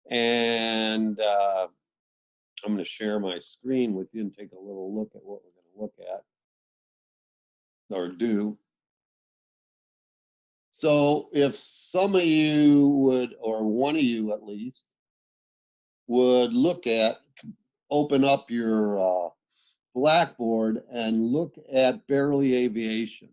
And I'm going to share my screen with you and take a little look at what we're going to look at or do. So if some of you would, or one of you at least, would look at, open up your Blackboard and look at Barely Aviation.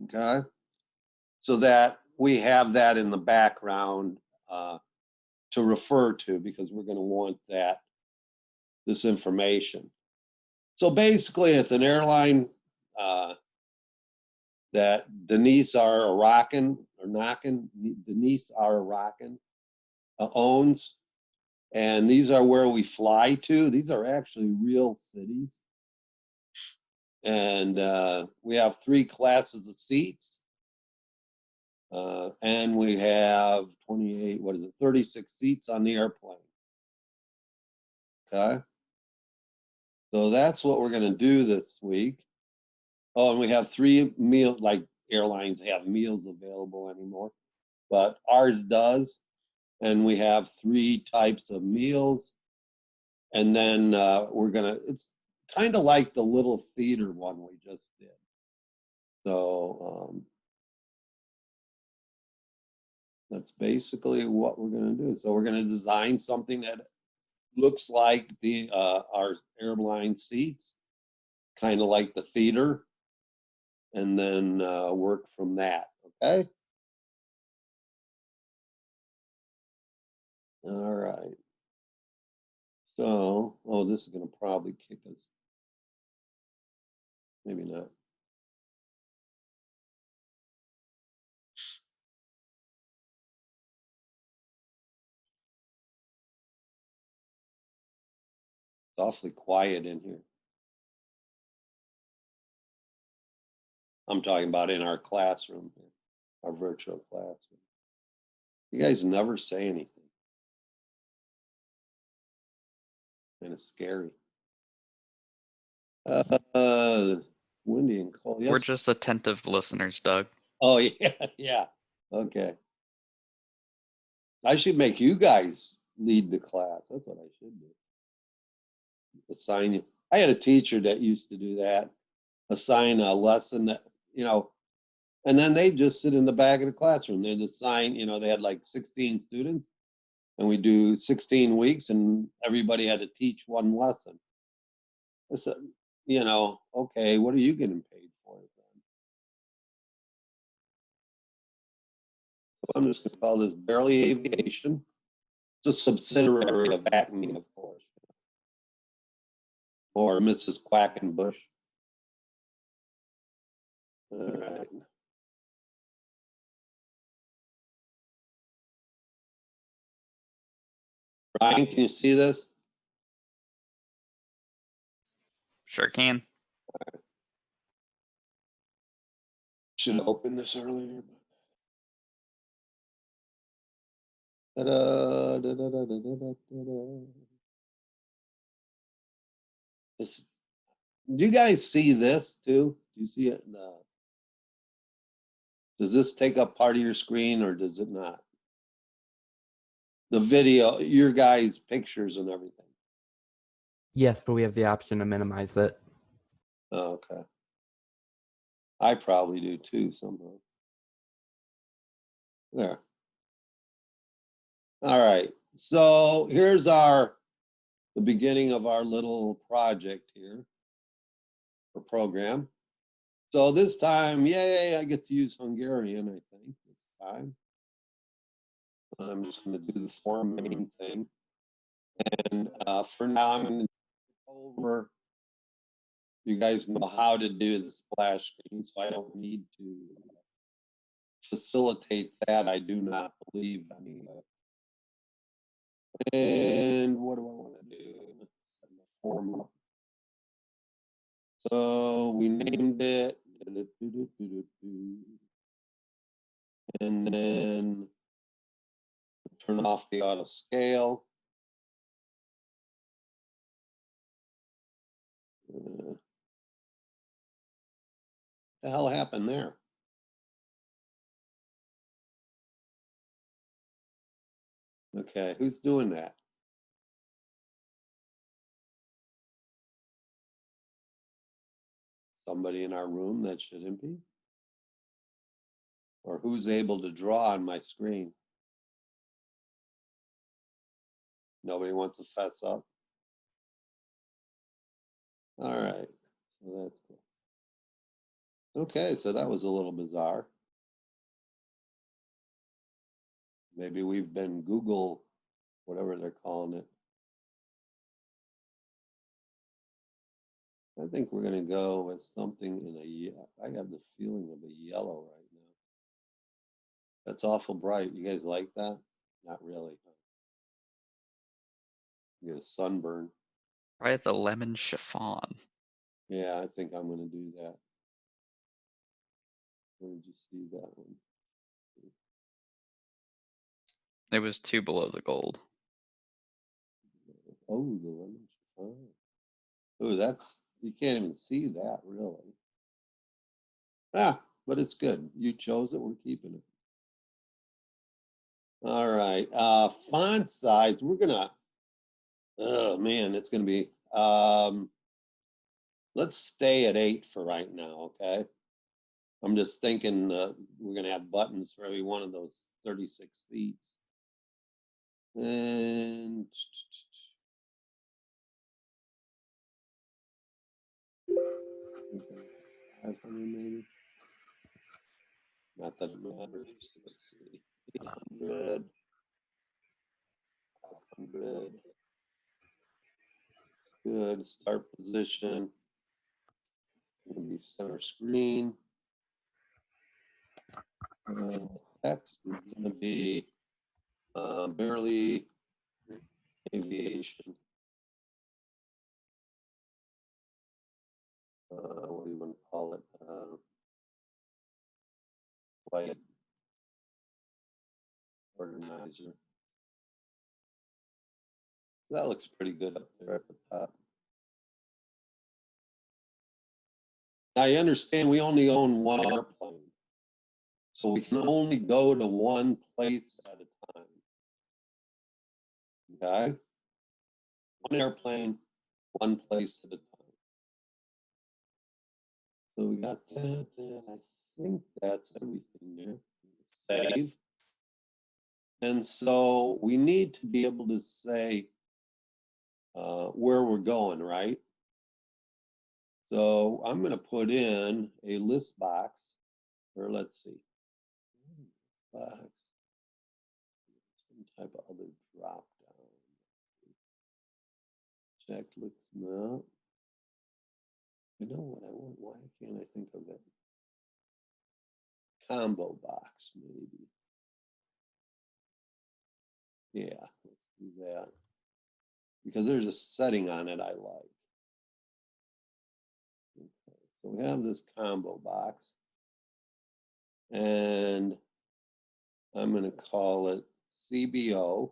Okay, so that we have that in the background to refer to, because we're going to want this information. So basically, it's an airline that Denise R. owns, and these are where we fly to. These are actually real cities, and we have 3 classes of seats. And we have 36 seats on the airplane. Okay. So that's what we're going to do this week. Oh, and we have 3 meals, like airlines have meals available anymore, but ours does. And we have 3 types of meals. And then it's kind of like the little theater one we just did. So that's basically what we're going to do. So we're going to design something that looks like our airline seats, kind of like the theater, and then work from that. Okay. All right. So, oh, this is going to probably kick us. Maybe not. It's awfully quiet in here. I'm talking about in our classroom here, our virtual classroom. You guys never say anything. Kind of scary. Windy and cold. Yes. We're just attentive listeners, Doug. Oh, yeah, yeah. Okay. I should make you guys lead the class. That's what I should do. Assign you. I had a teacher that used to do that. Assign a lesson that, and then they just sit in the back of the classroom. They'd assign, they had like 16 students, and we do 16 weeks, and everybody had to teach one lesson. I said, okay, what are you getting paid for it then? So I'm just going to call this Barely Aviation. It's a subsidiary of Acme, of course, or Mrs. Quackenbush. All right. Brian, can you see this? Sure can. Should have opened this earlier. Ta-da, This, do you guys see this too? Do you see it? Does this take up part of your screen or does it not? The video, your guys' pictures and everything. Yes, but we have the option to minimize it. Oh, okay. I probably do too somehow. There. All right. So here's the beginning of our little project here, or program. So this time, yay, I get to use Hungarian, I think, this time. I'm just going to do the formatting thing. And for now, I'm going to go over, you guys know how to do the splash screen, so I don't need to facilitate that. I do not believe anyway. And what do I want to do? Set the form up. So we named it. And then turn off the auto scale. The hell happened there? Okay, who's doing that? Somebody in our room that shouldn't be? Or who's able to draw on my screen? Nobody wants to fess up? All right, so that's cool. Okay, so that was a little bizarre. Maybe we've been Google, whatever they're calling it. I think we're gonna go with something in I have the feeling of a yellow right now. That's awful bright. You guys like that? Not really. You get a sunburn. Try the lemon chiffon. Yeah, I think I'm gonna do that. Where did you see that one? It was 2 below the gold. Oh, the lemon chiffon. Oh, that's, you can't even see that really. Ah, but it's good. You chose it, we're keeping it. All right, font size, we're gonna, oh man, it's gonna be, let's stay at 8 for right now, okay? I'm just thinking we're gonna have buttons for every one of those 36 seats. And 500 maybe. Not that it matters. Let's see. 800. 500. Good. Start position. Gonna be center screen. Text is gonna be barely aviation. What do you want to call it? Flight organizer. That looks pretty good up there at the top. Now you understand we only own one airplane. So we can only go to one place at a time. Okay? One airplane, one place at a time. So we got that. I think that's everything there. Save. And so we need to be able to say where we're going, right? So I'm going to put in a list box, or let's see, box, some type of other drop down. Check looks no. You know what I want? Why can't I think of it? Combo box, maybe. Yeah, let's do that. Because there's a setting on it I like. Okay, so we have this combo box. And I'm going to call it CBO.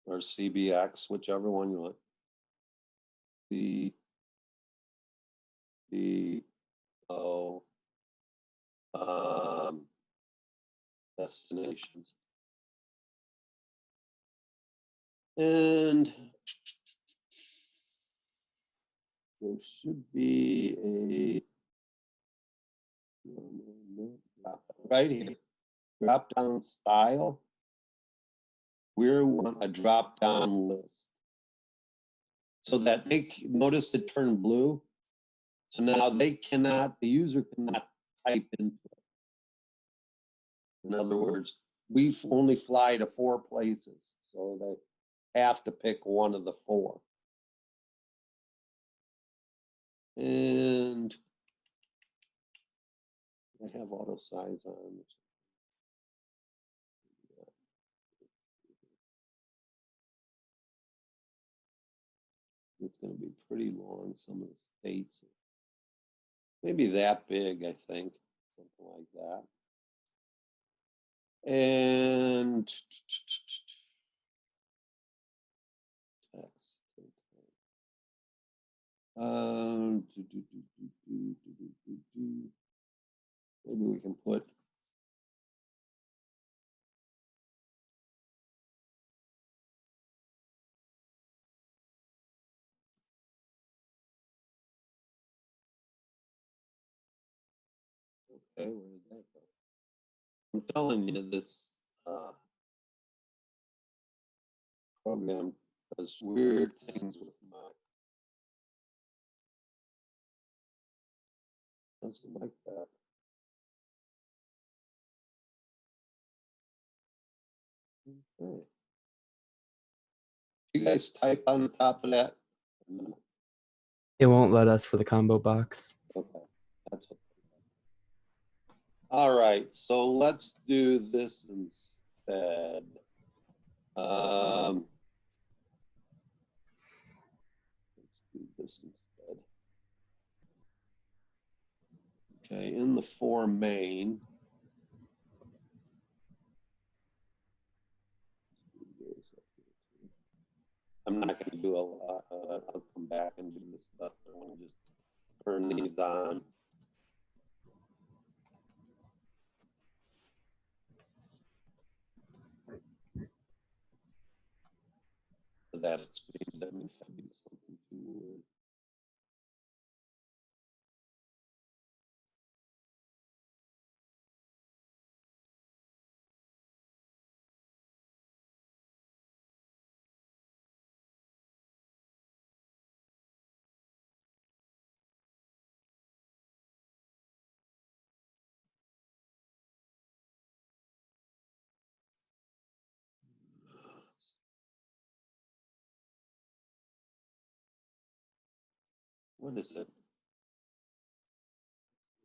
Or CBX, whichever one you want. CBO destinations. And there should be a right here, drop down style. We want a drop down list. So that they notice it turned blue. So now they cannot, the user cannot type into it. In other words, we only fly to 4 places. So they have to pick one of the 4. And I have auto size on. It's going to be pretty long. Some of the states, maybe that big, I think, something like that. And text. Maybe we can put. Okay, where did that go? I'm telling you, this program does weird things with my. Doesn't like that. Okay. You guys type on the top of that? No. It won't let us for the combo box. Okay. That's okay. All right, so let's do this instead. Let's do this instead. Okay, in the for main. I'm not going to do a lot. I'll come back and do this stuff. I want to just turn these on. So that it screams at me if I do something too weird. What is it?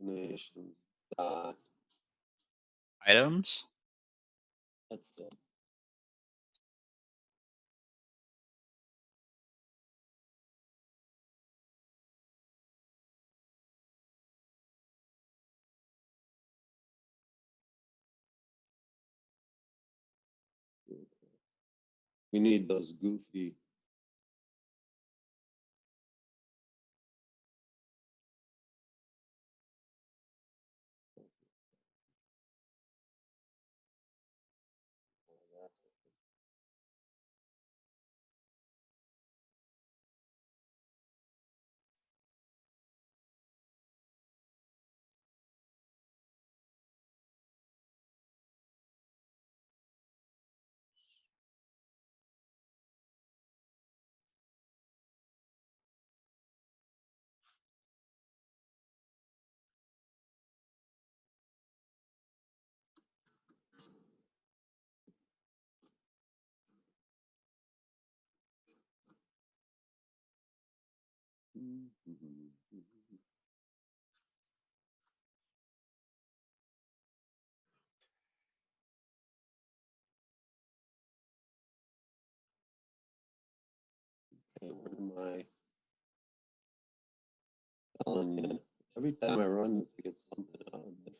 Nations dot. Items? That's it. We need those goofy. Okay, what am I telling you? Every time I run this, I get something different.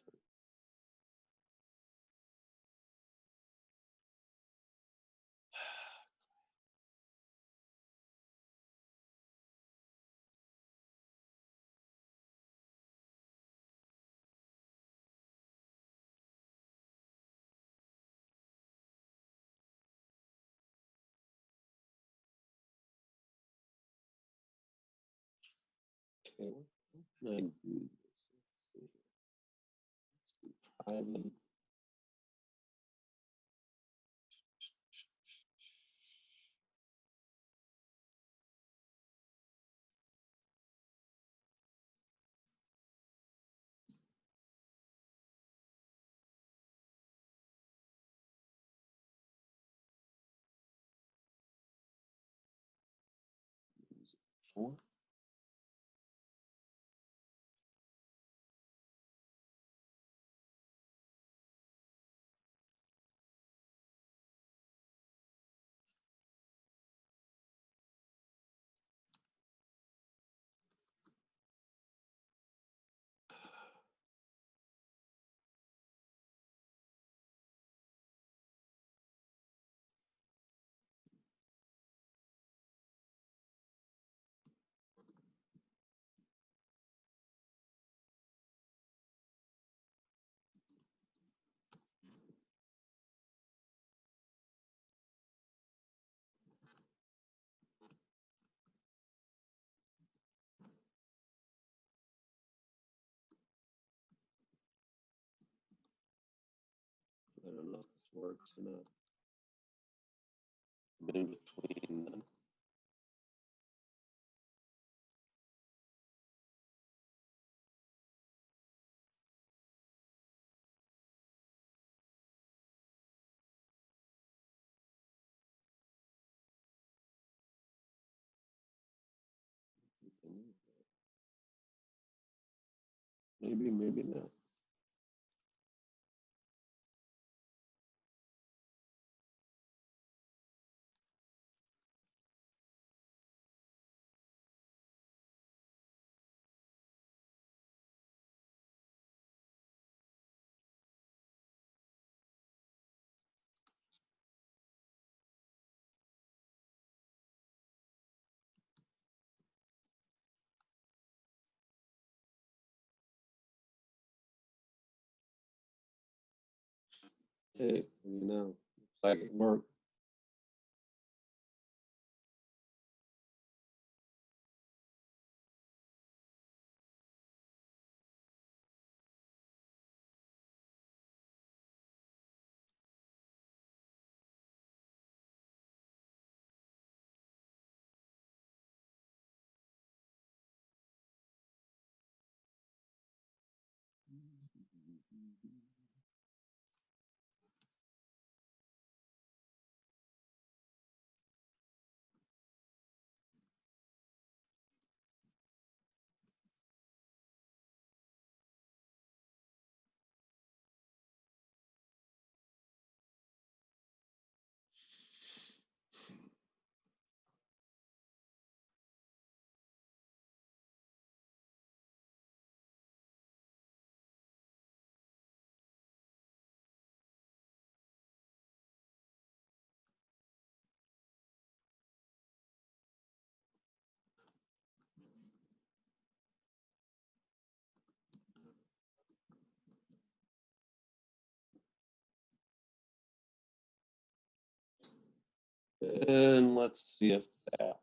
Okay, what can I do this? Let's see here. Let's do private. Four. works or not. In between them. Maybe, maybe not. Hey, you know, looks like it worked. And let's see if that works.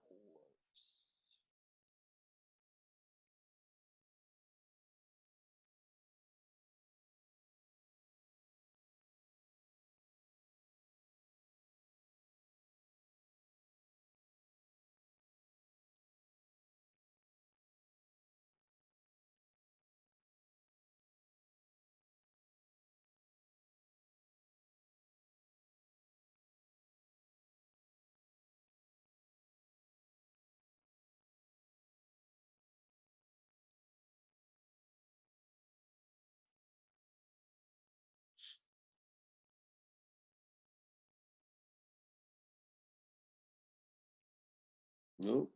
Nope.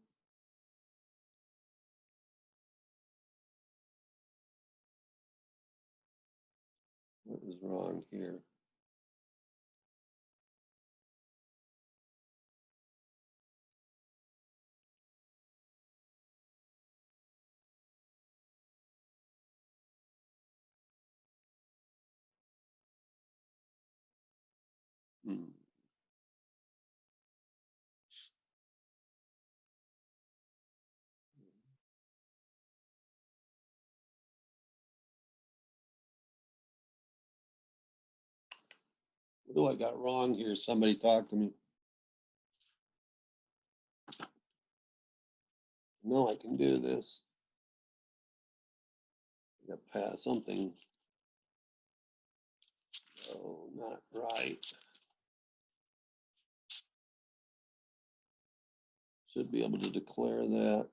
What is wrong here? Hmm. What do I got wrong here? Somebody talk to me. No, I can do this. I got past something. Oh, not right. Should be able to declare that.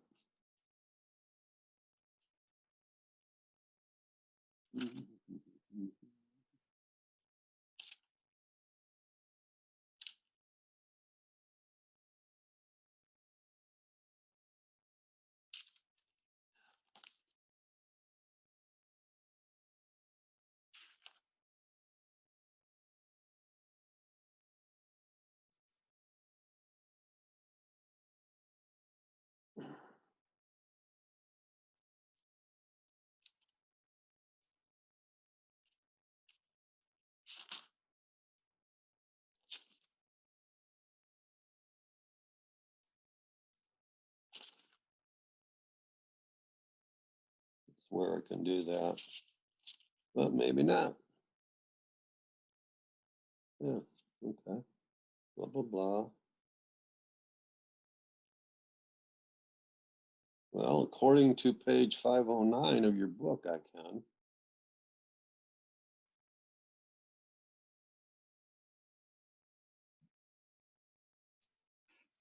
It's where I can do that, but maybe not. Yeah, okay. Blah, blah, blah. Well, according to page 509 of your book, I can.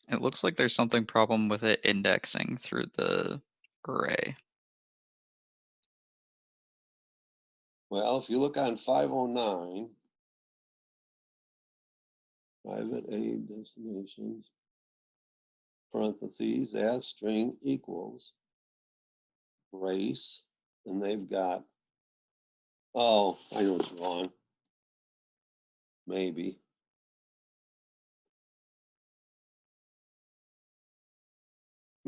It looks like there's something problem with it indexing through the array. Well, if you look on 509, private aid destinations, parentheses, as string equals race, and they've got, oh, I know what's wrong. Maybe.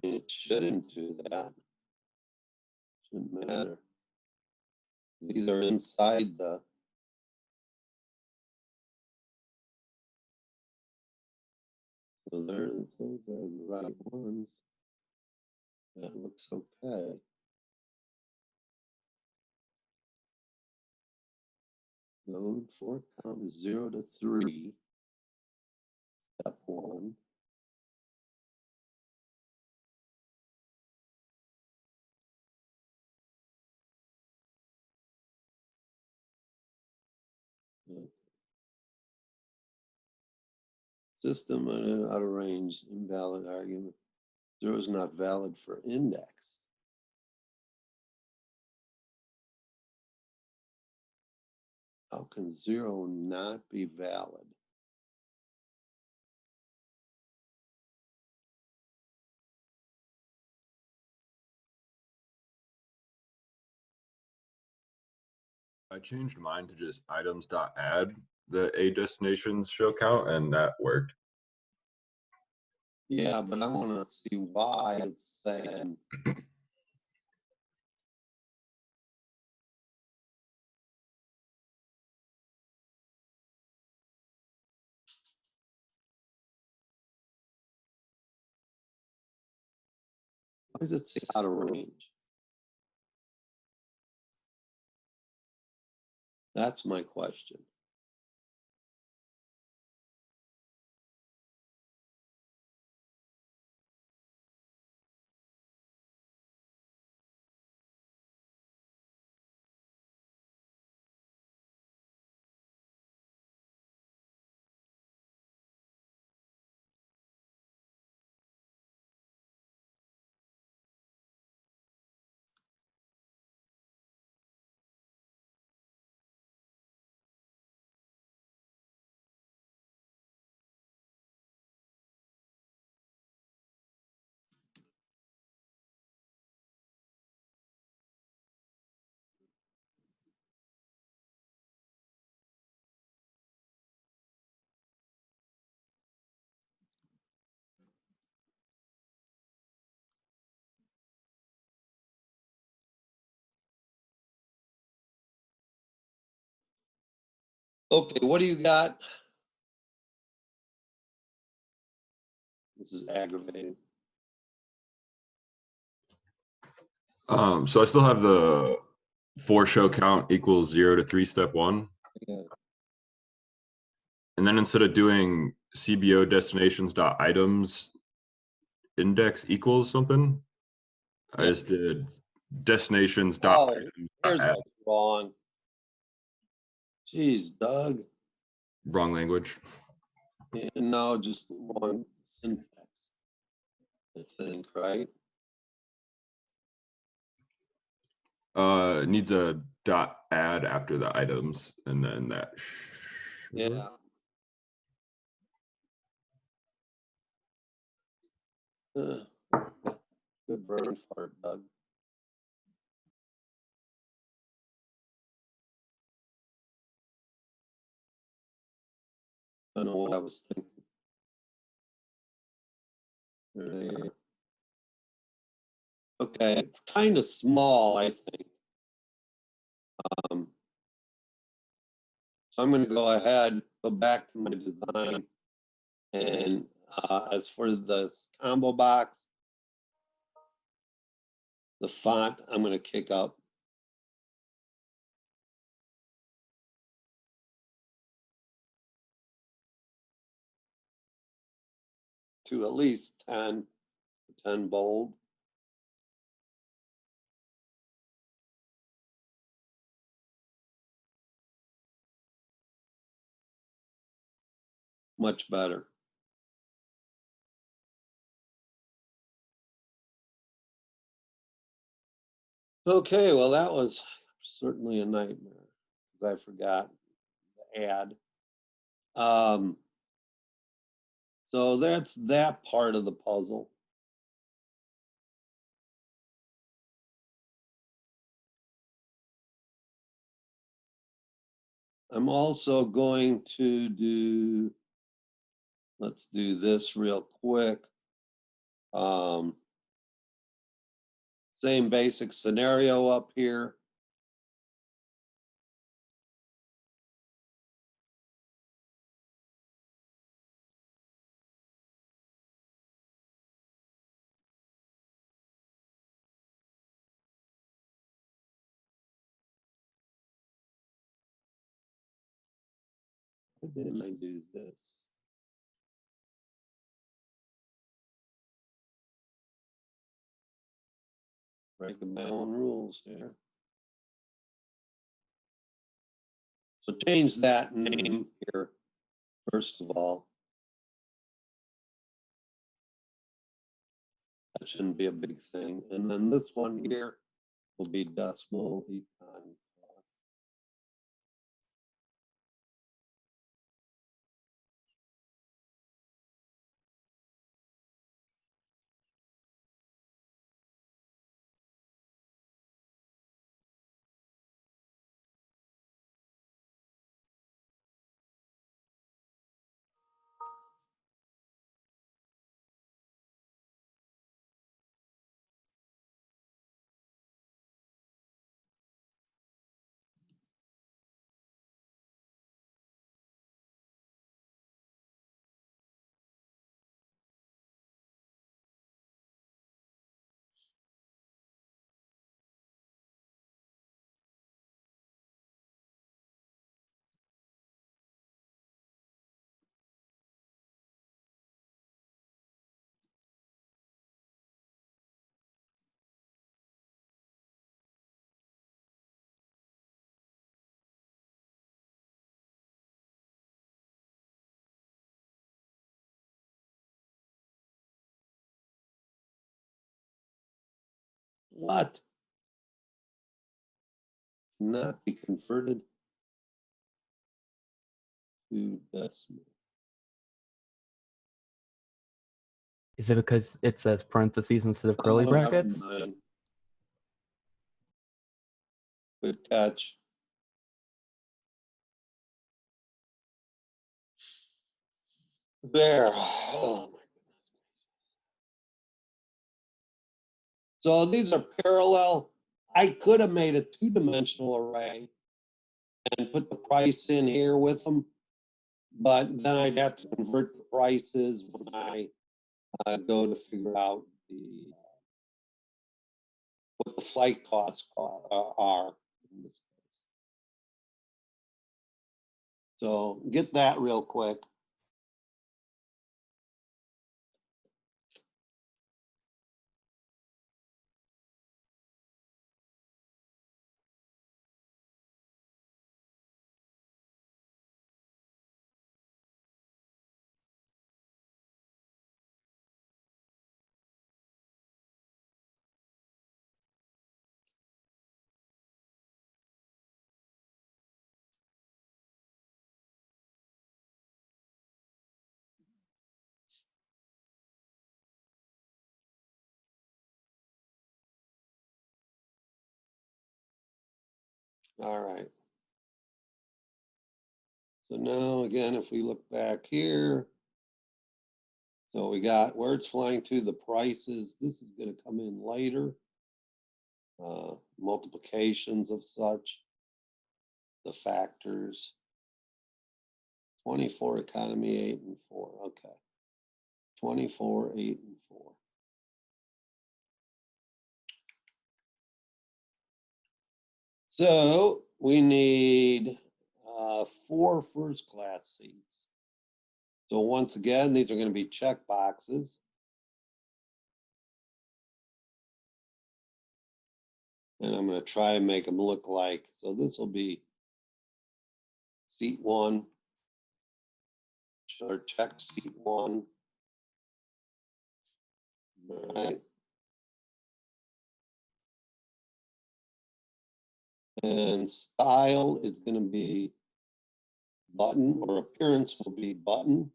I mean, it shouldn't do that. Shouldn't matter. These are inside the. So those are the right ones. That looks okay. Node for count is 0 to 3. Step 1. System out of range, invalid argument. 0 is not valid for index. How can 0 not be valid? I changed mine to just items.add the A destinations show count, and that worked. Yeah, but I want to see why it's saying. Why does it say out of range? That's my question. Okay, what do you got? This is aggravating. So I still have the for show count equals 0 to 3 step 1. Yeah. And then instead of doing CBO destinations dot items index equals something, I just did destinations dot Oh, items here's dot add. what's wrong. Jeez, Doug. Wrong language. Yeah, no, just wrong syntax. I think, right? It needs a dot add after the items, and then that. Yeah. Good brain fart, Doug. I don't know what I was thinking. There. Okay, it's kind of small, I think. So I'm going to go ahead, go back to my design, and as for this combo box, the font I'm going to kick up. to at least 10, 10 bold. Much better. Okay, well, that was certainly a nightmare because I forgot the ad. So that's that part of the puzzle. I'm also going to do, let's do this real quick. Same basic scenario up here. Why didn't I do this? Breaking my own rules here. So change that name here, first of all. That shouldn't be a big thing. And then this one here will be decimal econ cost. What? Not be converted to decimal. Is it because it says parentheses instead of curly Oh, never brackets? mind. Good catch. There. Oh my goodness gracious. So these are parallel. I could have made a two-dimensional array and put the price in here with them, but then I'd have to convert the prices when I go to figure out what the flight costs are in this case. So get that real quick. All right. So now again, if we look back here, so we got where it's flying to, the prices. This is going to come in later. Multiplications of such, the factors. 24 economy, 8 and 4. Okay. 24, 8 and 4. So we need 4 first class seats. So once again, these are going to be check boxes. And I'm going to try and make them look like, so this will be seat 1, or check seat 1. All right. And style is going to be button, or appearance will be button,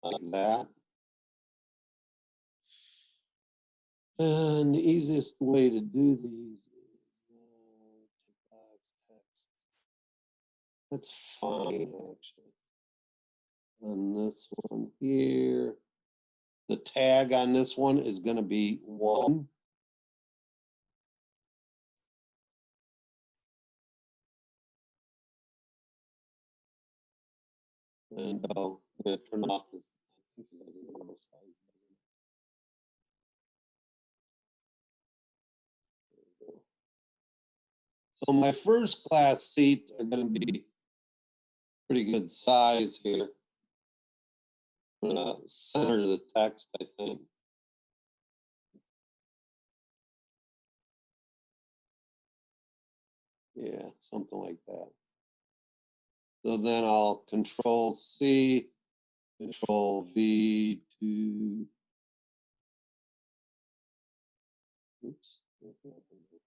like that. And the easiest way to do these is box text. That's fine, actually. On this one here, the tag on this one is going to be 1. And I'm going to turn off this. I think it has a normal size. So my first class seats are going to be pretty good size here. I'm going to center the text, I think. Yeah, something like that. So then I'll Control C, Control V to, oops, what happened here?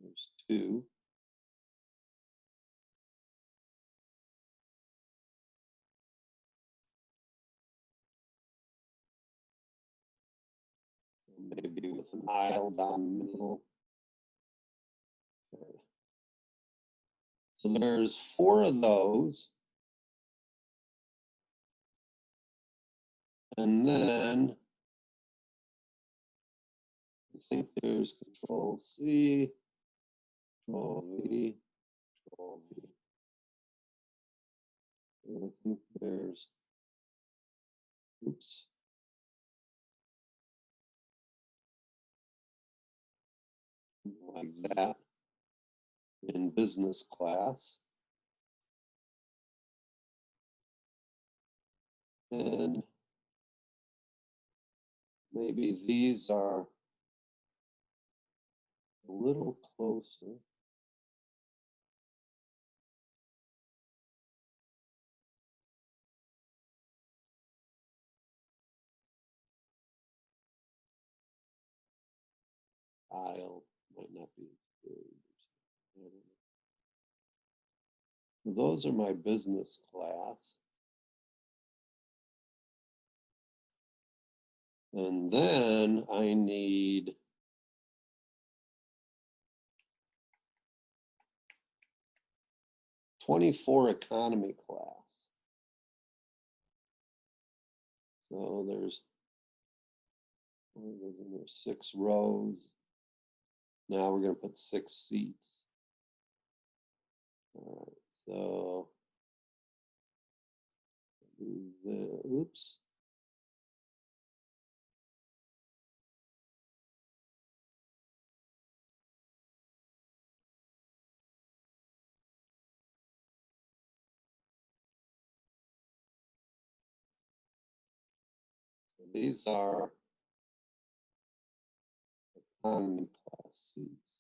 There's 2. Maybe with an aisle down the middle. Okay. So there's 4 of those. And then I think there's Control C, Control V, Control V. And I think there's, oops. Like that in business class. And maybe these are a little closer. Aisle might not be good. I don't know. Those are my business class. And then I need '24 economy class. So there's 6 rows. Now we're going to put 6 seats. All right, so oops. So these are economy class seats.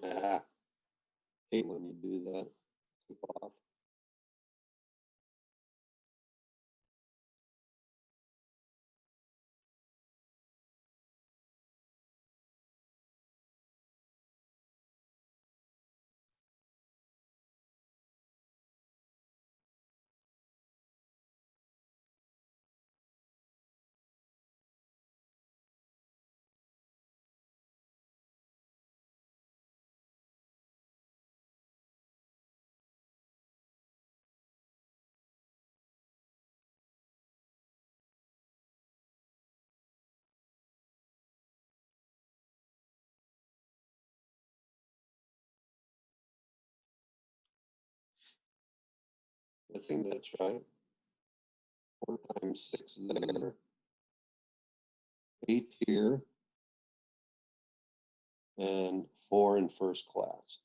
Yeah, hate when you do that. Click off. I think that's right. 4 times 6 there. 8 here. And 4 in first class.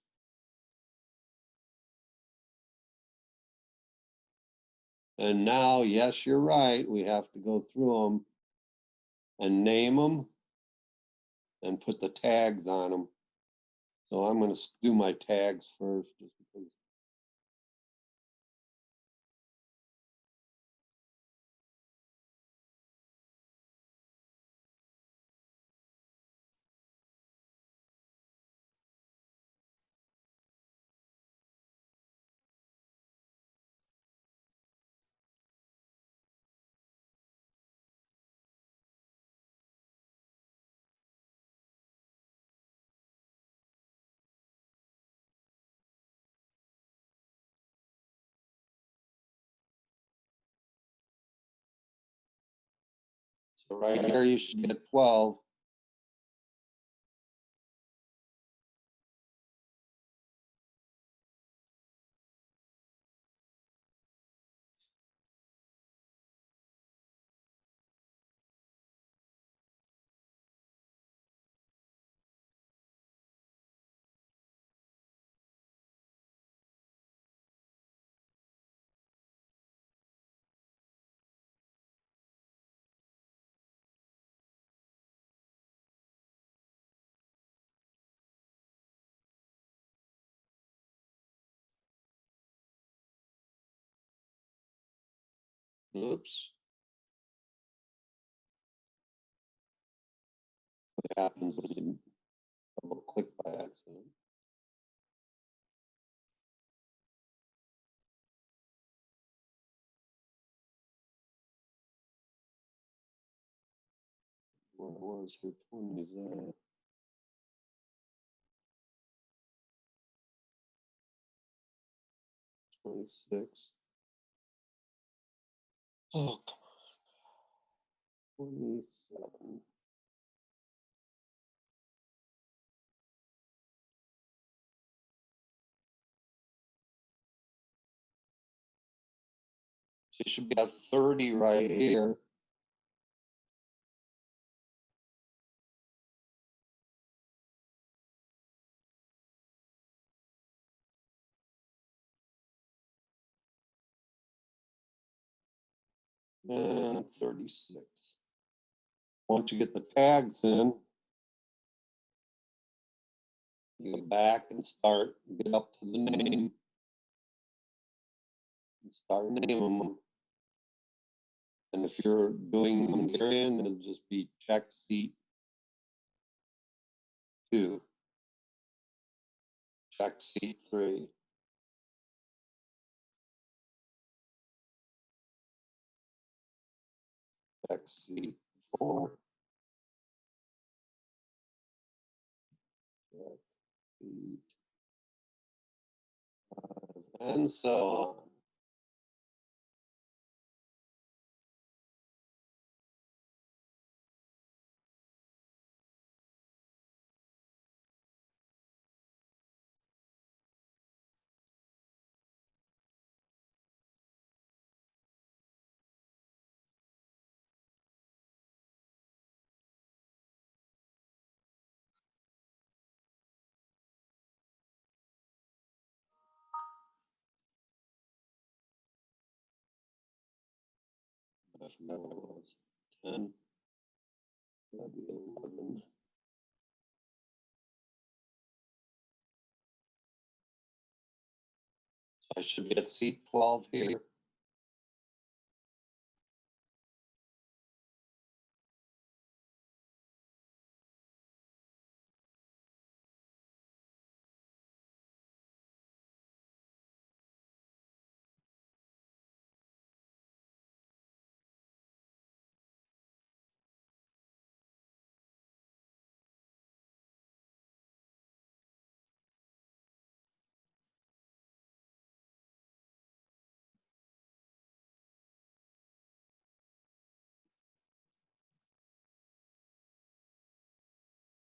And now, yes, you're right. We have to go through them and name them and put the tags on them. So I'm going to do my tags first just because. So right here, you should get 12. Oops. What happens when you double click by accident? Where was her 20 is that? $26. Oh, come on. 27. So you should be at 30 right here. And 36. Once you get the tags in, you go back and start, get up to the name, and start naming them. And if you're doing Hungarian, it'll just be check seat 2, check seat 3. Check seat 4. Check seat 5, and so on. I forgot what it was. 10. That'd be 11. So I should be at seat 12 here.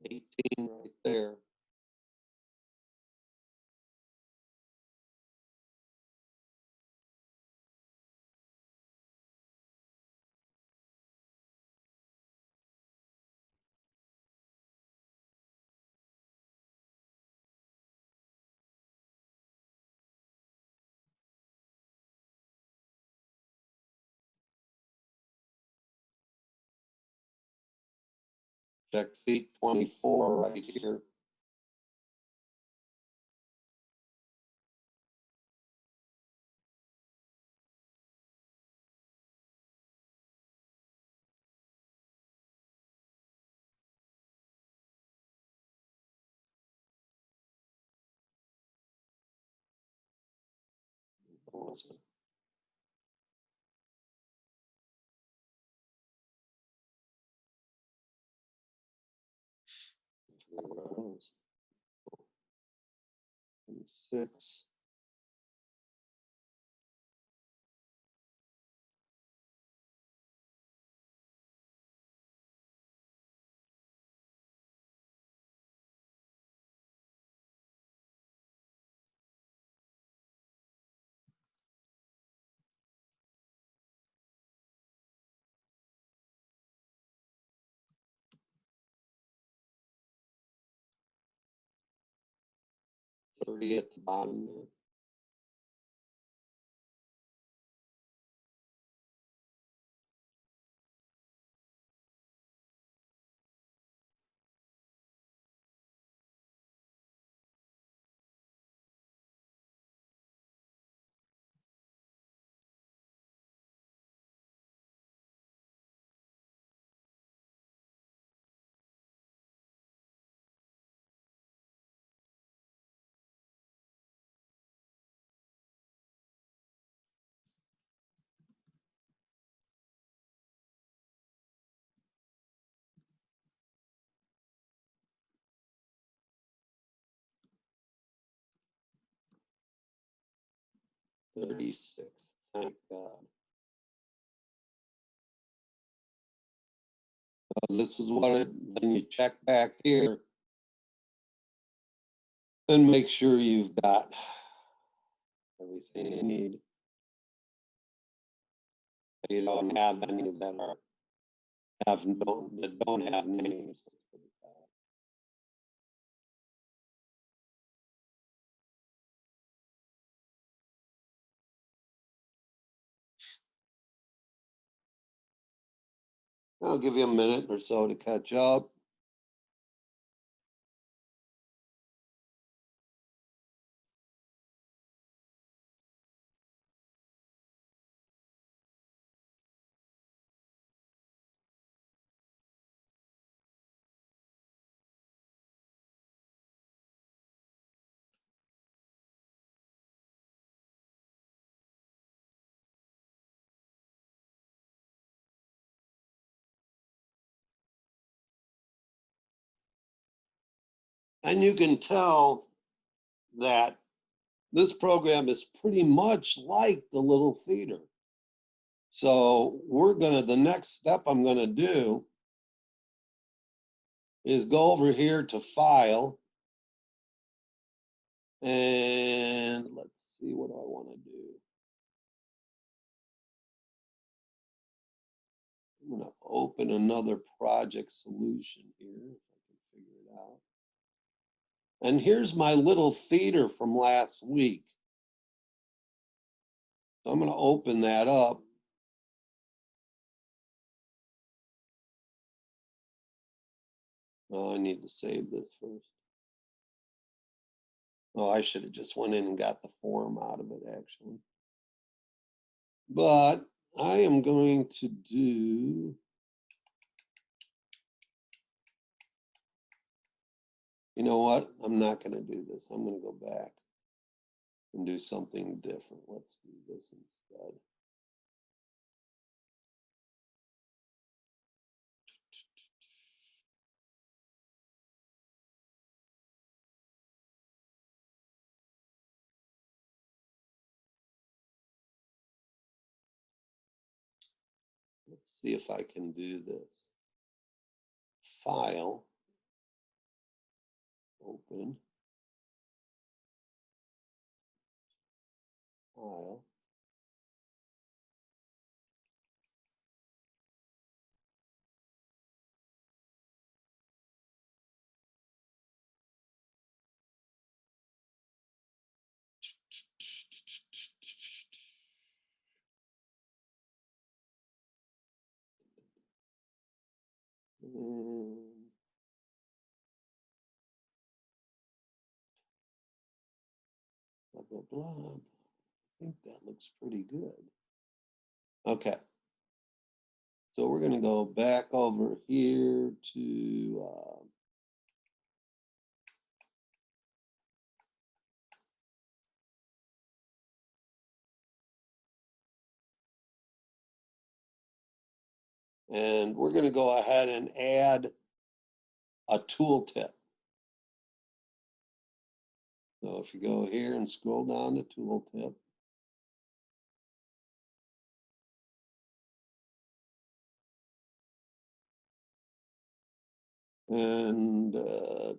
$18 right there. Check seat 24 right here. Awesome. Six. $30 at the bottom there. $36. Thank God. This is what then you check back here and make sure you've got everything you need. You don't have any that don't have names. Let's put it that way. I'll give you a minute or so to catch up. And you can tell that this program is pretty much like the little theater. So the next step I'm gonna do is go over here to File. And let's see, what do I wanna do? I'm gonna open another project solution here, if I can figure it out. And here's my little theater from last week. So I'm gonna open that up. Oh, I need to save this first. Oh, I should have just went in and got the form out of it, actually. But I am going to do, you know what? I'm not gonna do this. I'm gonna go back and do something different. Let's do this instead. Let's see if I can do this. File, open, file. blah, blah. I think that looks pretty good. Okay. So we're gonna go back over here to, and we're gonna go ahead and add a tooltip. So if you go here and scroll down to tooltip, and so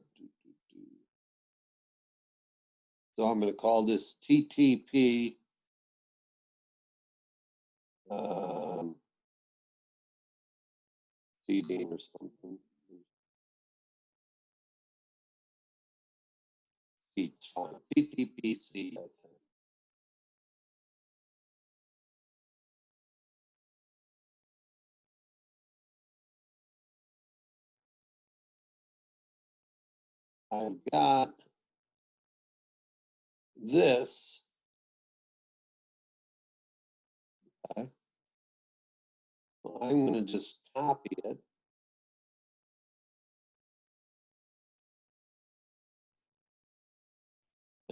I'm going to call this TTP seeding or something. Seeds, fine. TTP seed, I think. I've got this. Okay. Well, I'm going to just copy it.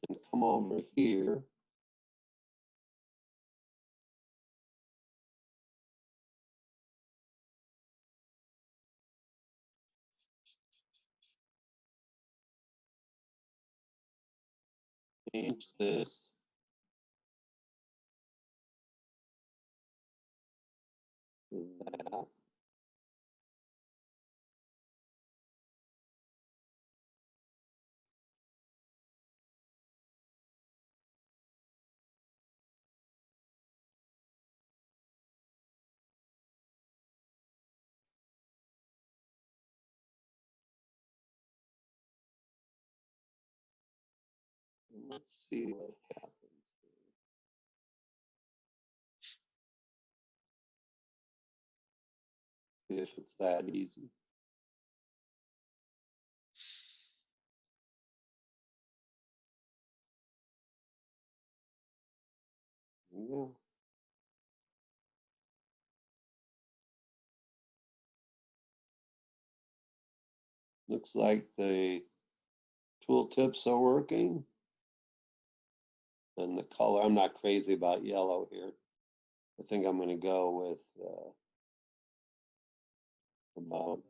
And come over here. Change this. To that. Let's see what happens. If it's that easy. Yeah. Looks like the tooltips are working. And the color, I'm not crazy about yellow here. I think I'm going to go with about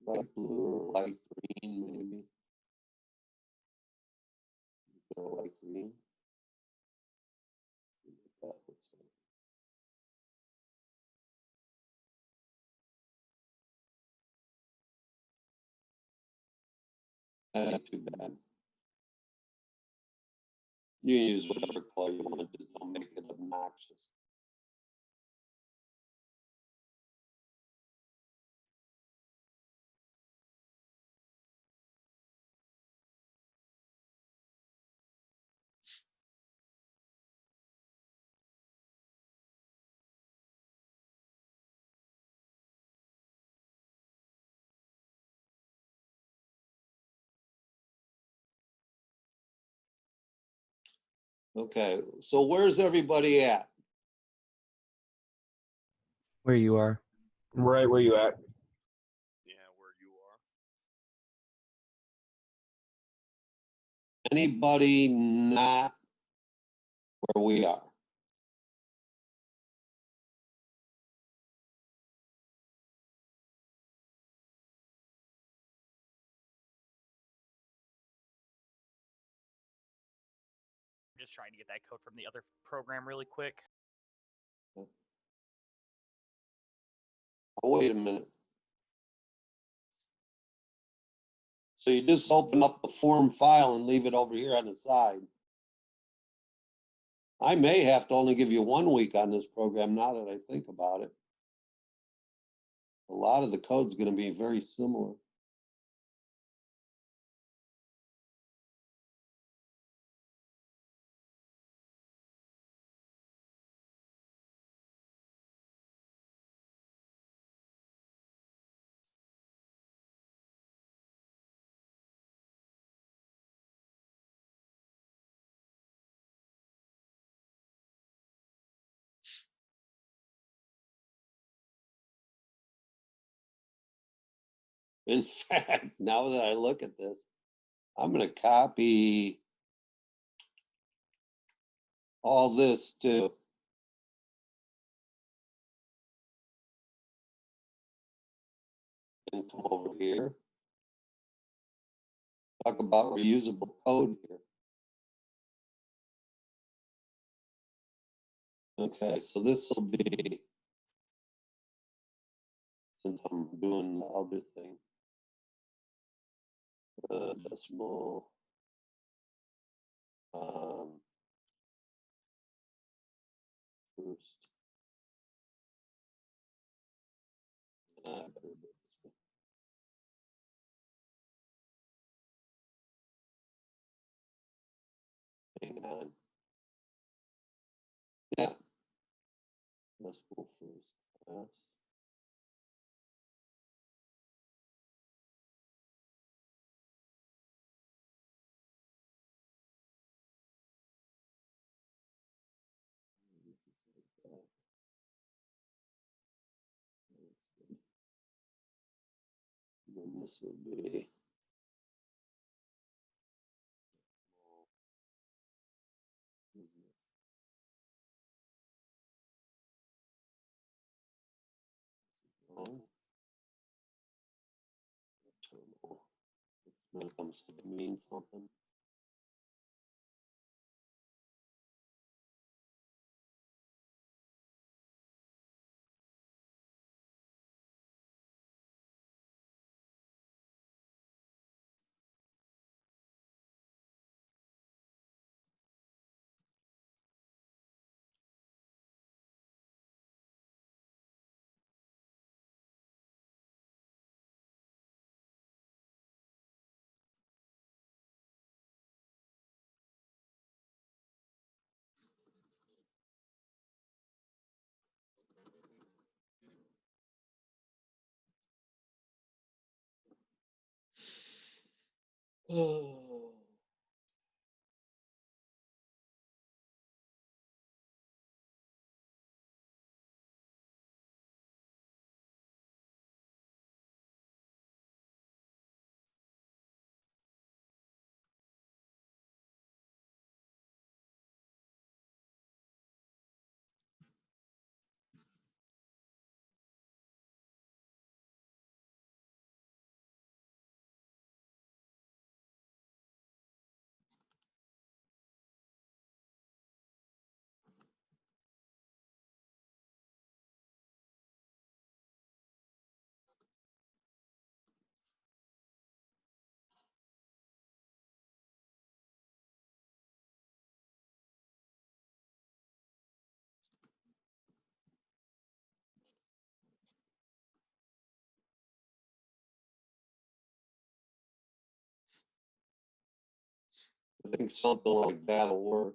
light blue or light green, maybe. Go light green. See what that looks like. Not too bad. You can use whatever color you want, just don't make it obnoxious. Okay, so where's everybody at? Where you are. Right where you at? Yeah, where you are. Anybody not where we are? I'm just trying to get that code from the other program really quick. Oh, wait a minute. So you just open up the form file and leave it over here on the side. I may have to only give you 1 week on this program now that I think about it. A lot of the code's going to be very similar. In fact, now that I look at this, I'm gonna copy all this too. And come over here. Talk about reusable code here. Okay, so this will be, since I'm doing the other thing, decimal. First. I better do it this way. Hang on. Yeah. Let's go first class. This is like that. That looks good. And then this will be. Business. Wrong. Terminal. It's gonna come to mean something. Oh. I think something like that'll work.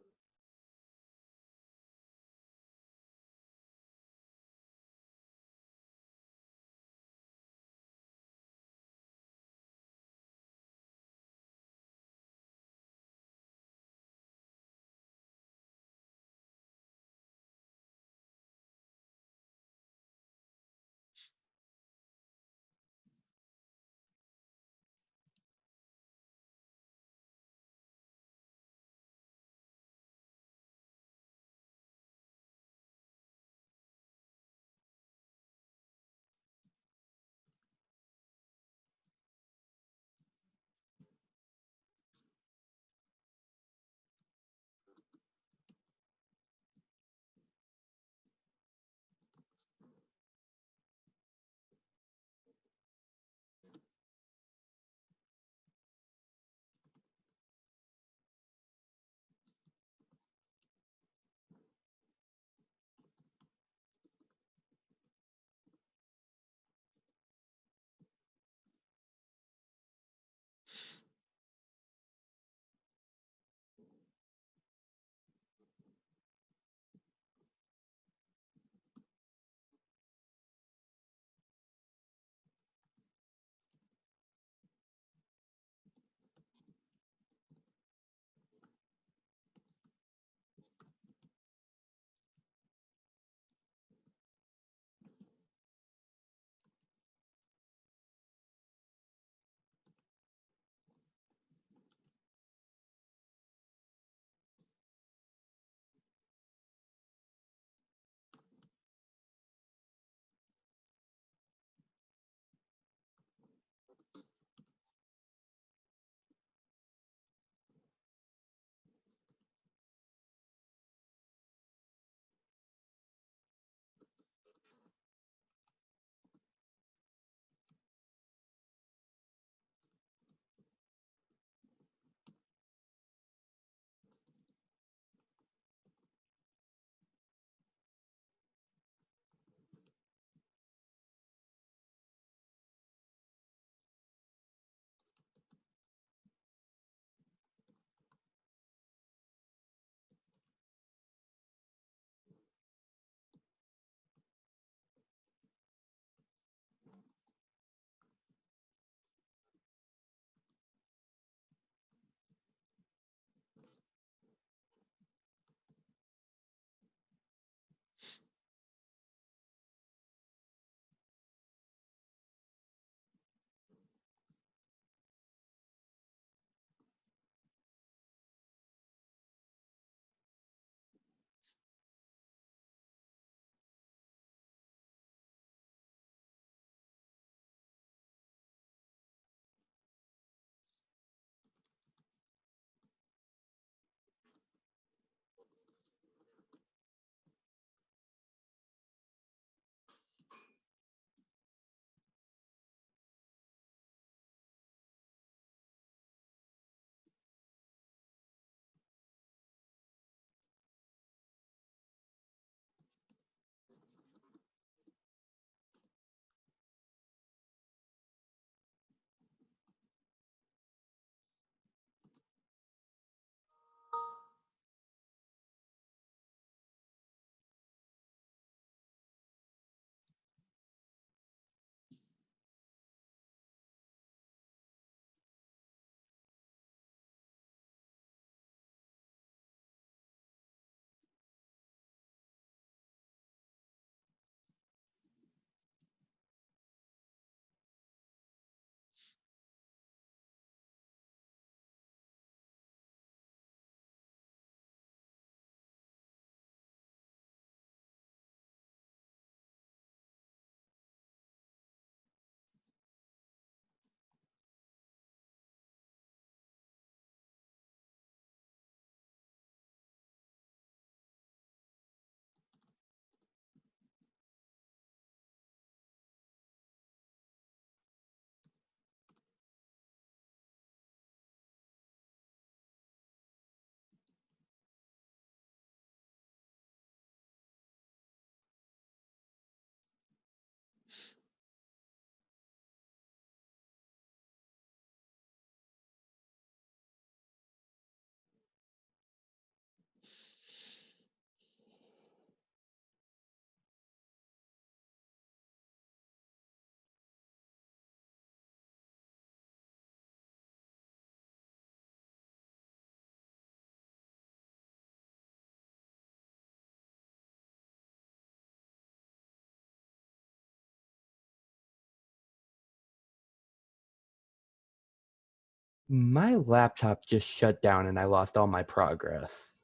My laptop just shut down and I lost all my progress.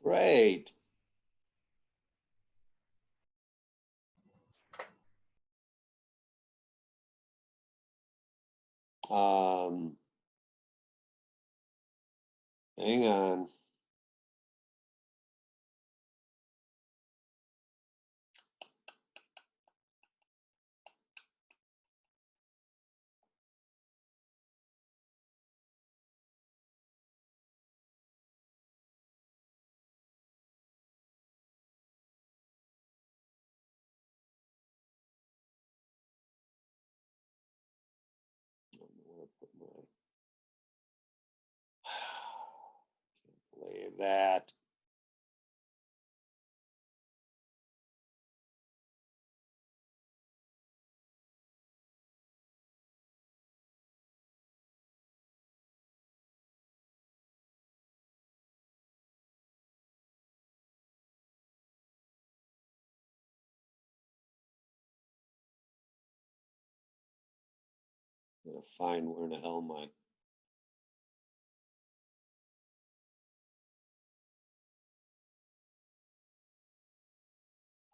Great. Hang on. I don't know where I put my- Can't believe that. I'm gonna find where in the hell my.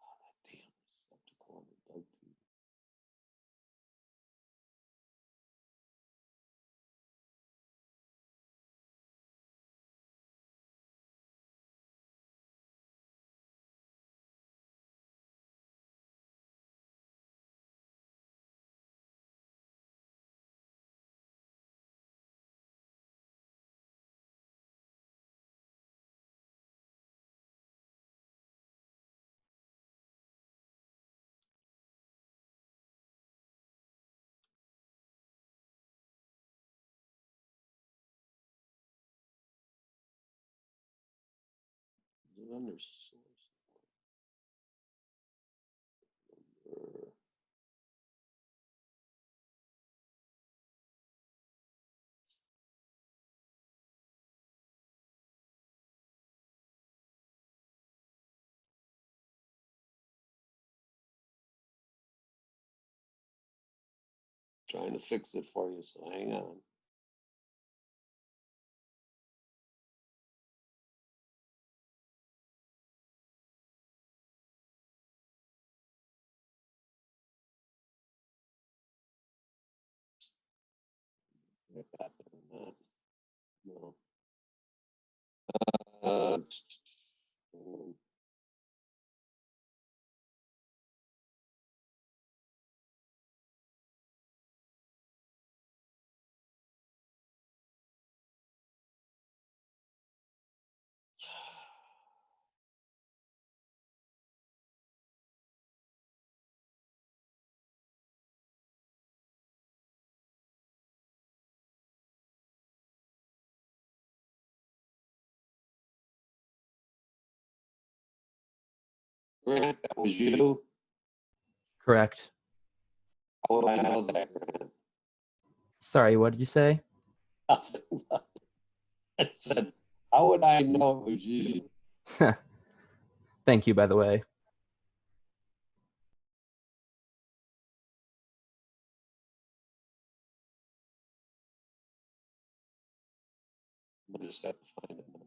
Oh, that damn receptacle on the dog food. Is it under source? Number. Trying to fix it for you, so hang on. Get that or not. No. Um, Grant, that was you? Correct. How would I know that, Grant? Sorry, what did you say? I said, how would I know it was you? Thank you, by the way. I just have to find it now.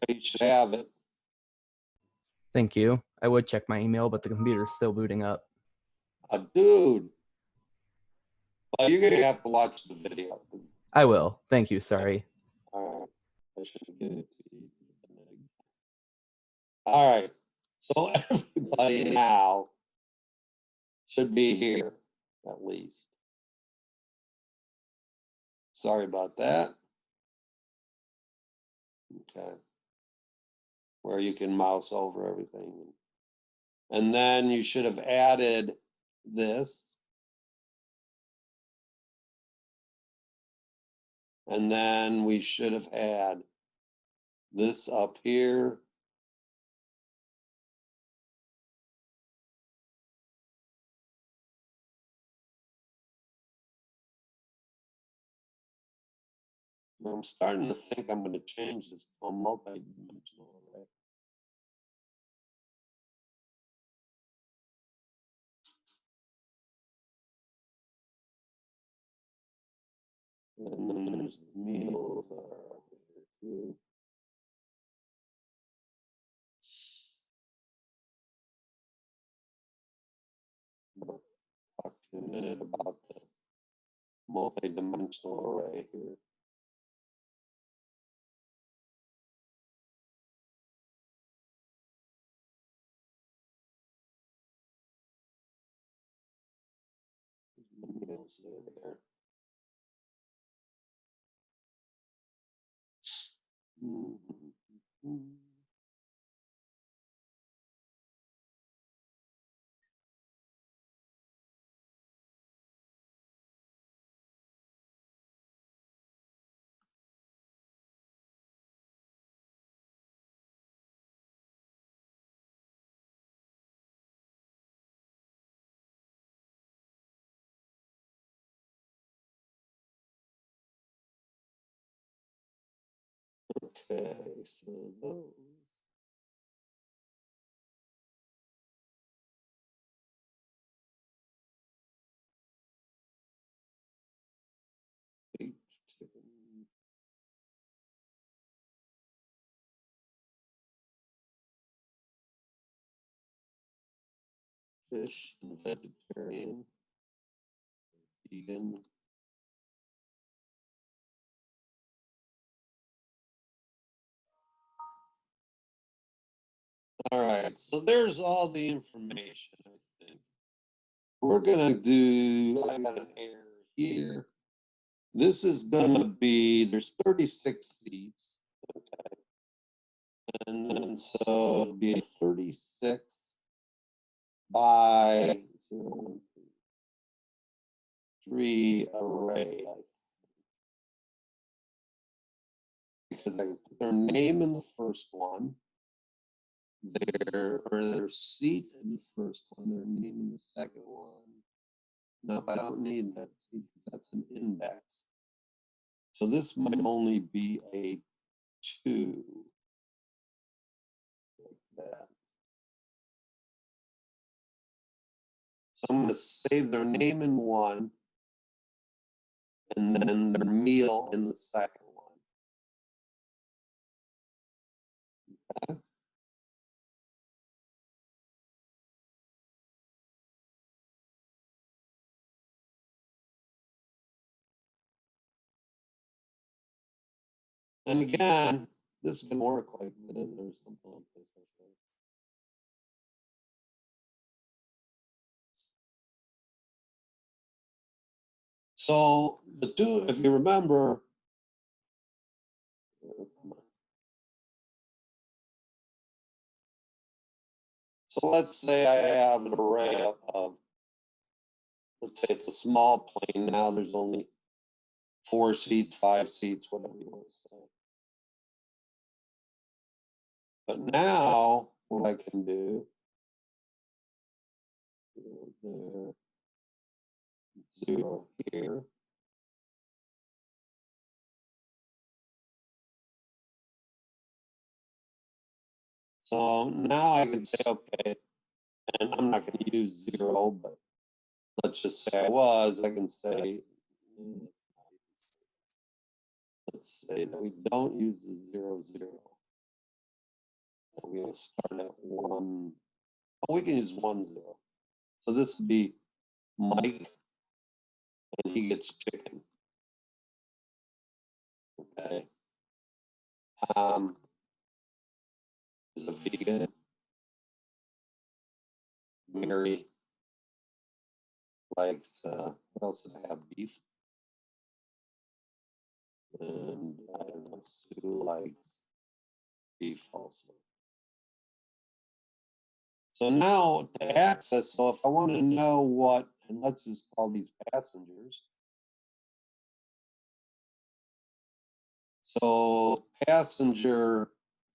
Yeah, you should have it. Thank you. I would check my email, but the computer's still booting up. Dude. Well, you're gonna have to watch the video. I will. Thank you. Sorry. I should give it to you. All right. So everybody now should be here at least. Sorry about that. Okay. where you can mouse over everything. And then you should have added this. And then we should have had this up here. I'm starting to think I'm going to change this to a multi-dimensional array. And then there's the meals are over here too. I'll talk to you in a minute about the multi-dimensional array here. The meals are there. Mhm. Okay, so those. Big chicken. Fish and vegetarian. Vegan. All right, so there's all the information, I think. We're gonna do, I got an error here. This is gonna be, there's 36 seats, okay? And then so it'll be a 36 by 3 array, I think. Because I can put their name in the first one, their seat in the first one, their name in the second one. No, I don't need that seat because that's an index. So this might only be a 2. Like that. So I'm going to save their name in one and then their meal in the second one. Okay. And again, this can work like this or something like this. Okay. So the two, if you remember, so let's say I have an array of, let's say it's a small plane. Now there's only 4 seats, 5 seats, whatever you want to say. But now what I can do, there, 0 here. So now I can say, okay, and I'm not going to use 0, but let's just say I was, I can say, let's say that we don't use the 0, 0. We're going to start at 1. Oh, we can use 1, 0. So this would be Mike, and he gets chicken. Okay. Is a vegan. Mary likes, what else did I have? Beef. And I don't know, Sue likes beef also. So now to access, so if I want to know what, and let's just call these passengers. So passenger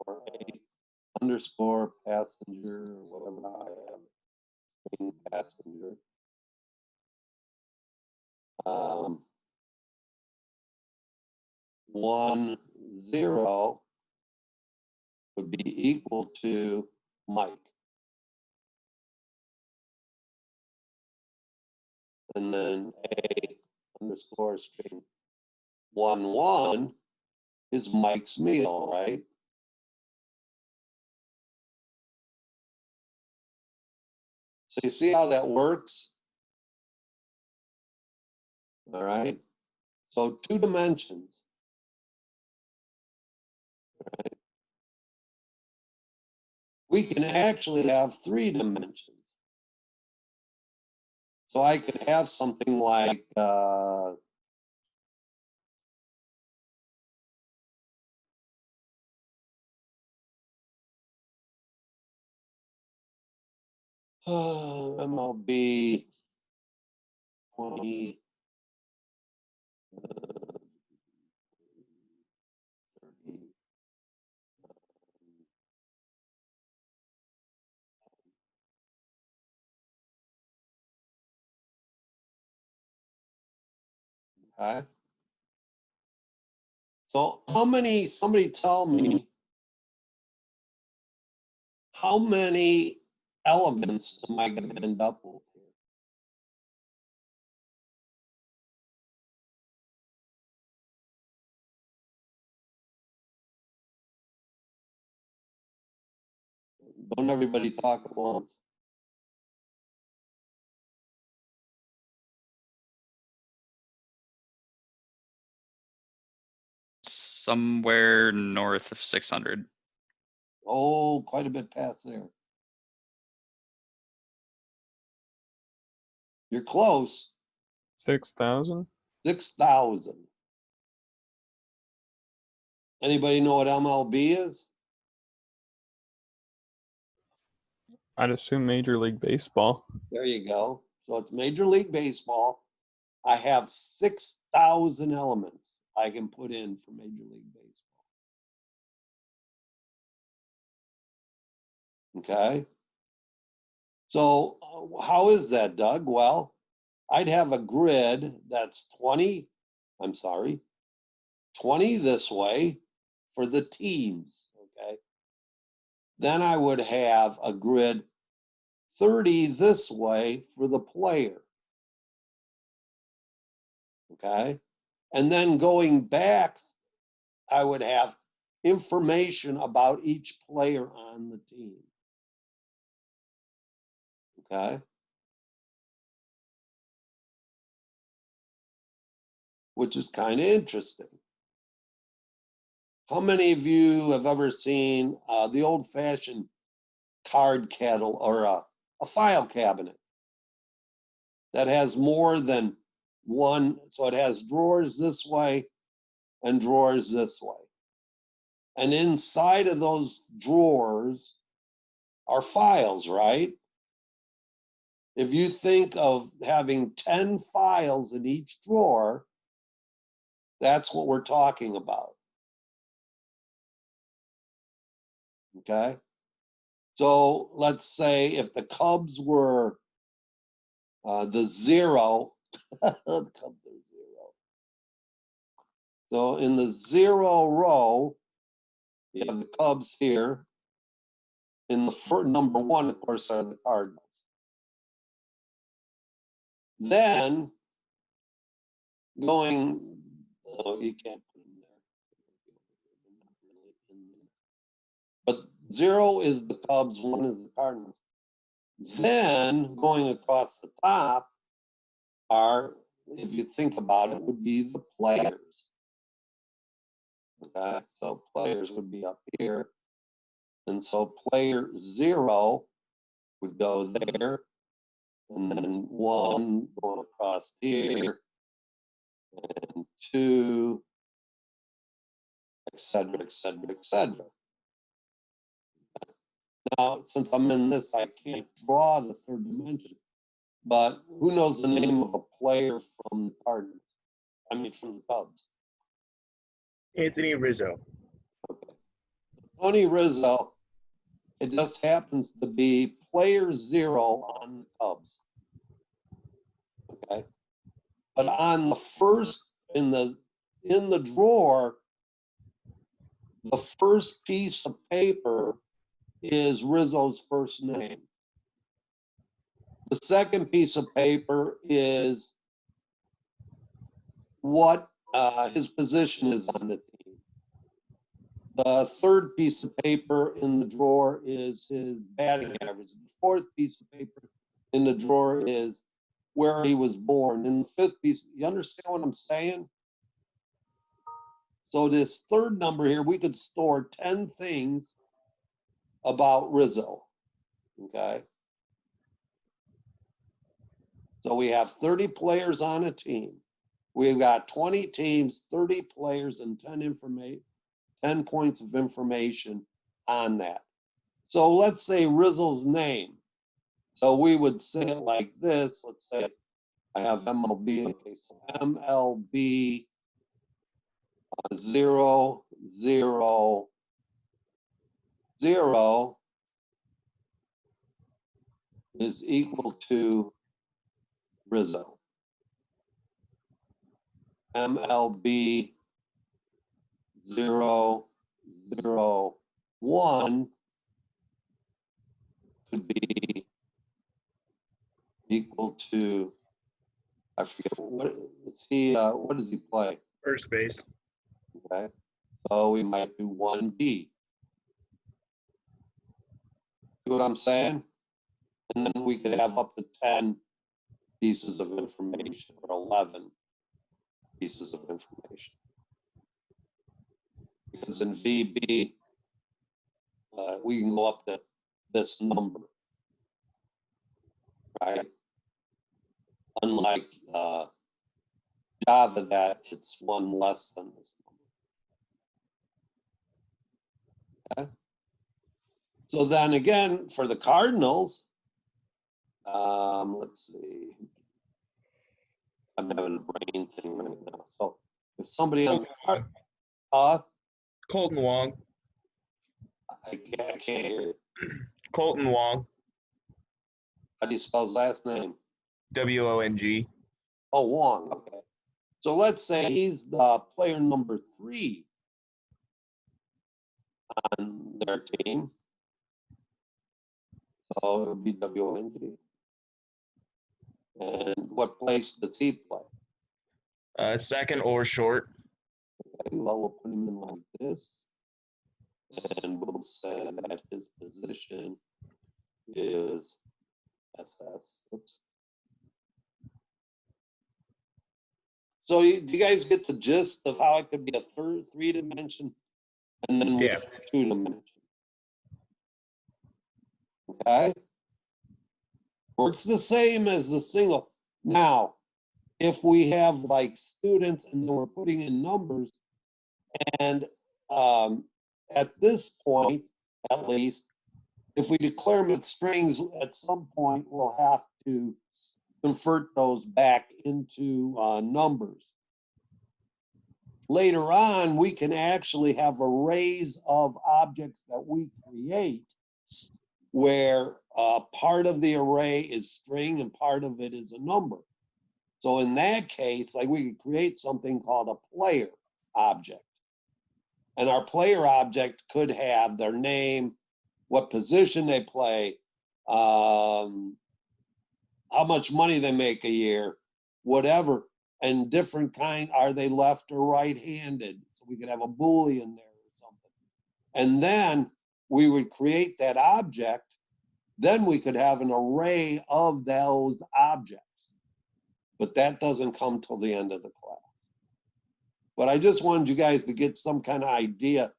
or a underscore passenger, or whatever I have, string passenger. 1, 0 would be equal to Mike. And then a underscore string 1, 1 is Mike's meal, right? So you see how that works? All right. So 2 dimensions. Right? We can actually have 3 dimensions. So I could have something like MLB 20, 30. Okay. So how many, somebody tell me, how many elements am I going to end up with here? Don't everybody talk at once. Somewhere north of 600. Oh, quite a bit past there. You're close. 6,000? 6,000. Anybody know what MLB is? I'd assume Major League Baseball. There you go. So it's Major League Baseball. I have 6,000 elements I can put in for Major League Baseball. Okay. So how is that, Doug? Well, I'd have a grid that's 20 this way for the teams, okay? Then I would have a grid 30 this way for the player, okay? And then going back, I would have information about each player on the team, okay? Which is kind of interesting. How many of you have ever seen the old-fashioned card kettle or a file cabinet that has more than one? So it has drawers this way and drawers this way. And inside of those drawers are files, right? If you think of having 10 files in each drawer, that's what we're talking about. Okay? So let's say if the Cubs were the 0, the Cubs are 0. So in the 0 row, you have the Cubs here. In the number 1, of course, are the Cardinals. Then going, oh, you can't put them there. But 0 is the Cubs, 1 is the Cardinals. Then going across the top are, if you think about it, would be the players. Okay, so players would be up here. And so player 0 would go there. And then 1 going across here. And 2, et cetera, et cetera, et cetera. Now, since I'm in this, I can't draw the third dimension. But who knows the name of a player from the Cardinals? I mean, from the Cubs. Anthony Rizzo. Okay. Tony Rizzo, it just happens to be player 0 on the Cubs. Okay. But on the first, in the drawer, the first piece of paper is Rizzo's first name. The second piece of paper is what his position is on the team. The third piece of paper in the drawer is his batting average. The fourth piece of paper in the drawer is where he was born. And the fifth piece, you understand what I'm saying? So this third number here, we could store 10 things about Rizzo, okay? So we have 30 players on a team. We've got 20 teams, 30 players, and 10 points of information on that. So let's say Rizzo's name. So we would say it like this. Let's say I have MLB. Okay, so MLB 0, 0, 0 is equal to Rizzo. MLB 0, 0, 1 could be equal to, I forget, what is he, what does he play? First base. Okay, so we might do 1B. See what I'm saying? And then we could have up to 10 pieces of information or 11 pieces of information. Because in VB, we can go up to this number, right? Unlike Java, that it's one less than this number. Okay. So then again, for the Cardinals, let's see. I'm having a brain thing right now. So if somebody on Colton Wong. I can't hear it. Colton Wong. How do you spell his last name? WONG. Oh, Wong. Okay. So let's say he's the player number 3 on their team. So it would be WONG. And what place does he play? Second or short. Okay, well, we'll put him in like this. And we'll say that his position is SS. Oops. So do you guys get the gist of how it could be a third 3-dimension and then Yeah. 2-dimension? Okay. Works the same as the single. Now, if we have like students and then we're putting in numbers, and at this point, at least, if we declare them as strings, at some point we'll have to convert those back into numbers. Later on, we can actually have arrays of objects that we create where part of the array is string and part of it is a number. So in that case, like we could create something called a player object. And our player object could have their name, what position they play, how much money they make a year, whatever, and different kind, are they left or right-handed? So we could have a Boolean there or something. And then we would create that object. Then we could have an array of those objects. But that doesn't come till the end of the class. But I just wanted you guys to get some kind of idea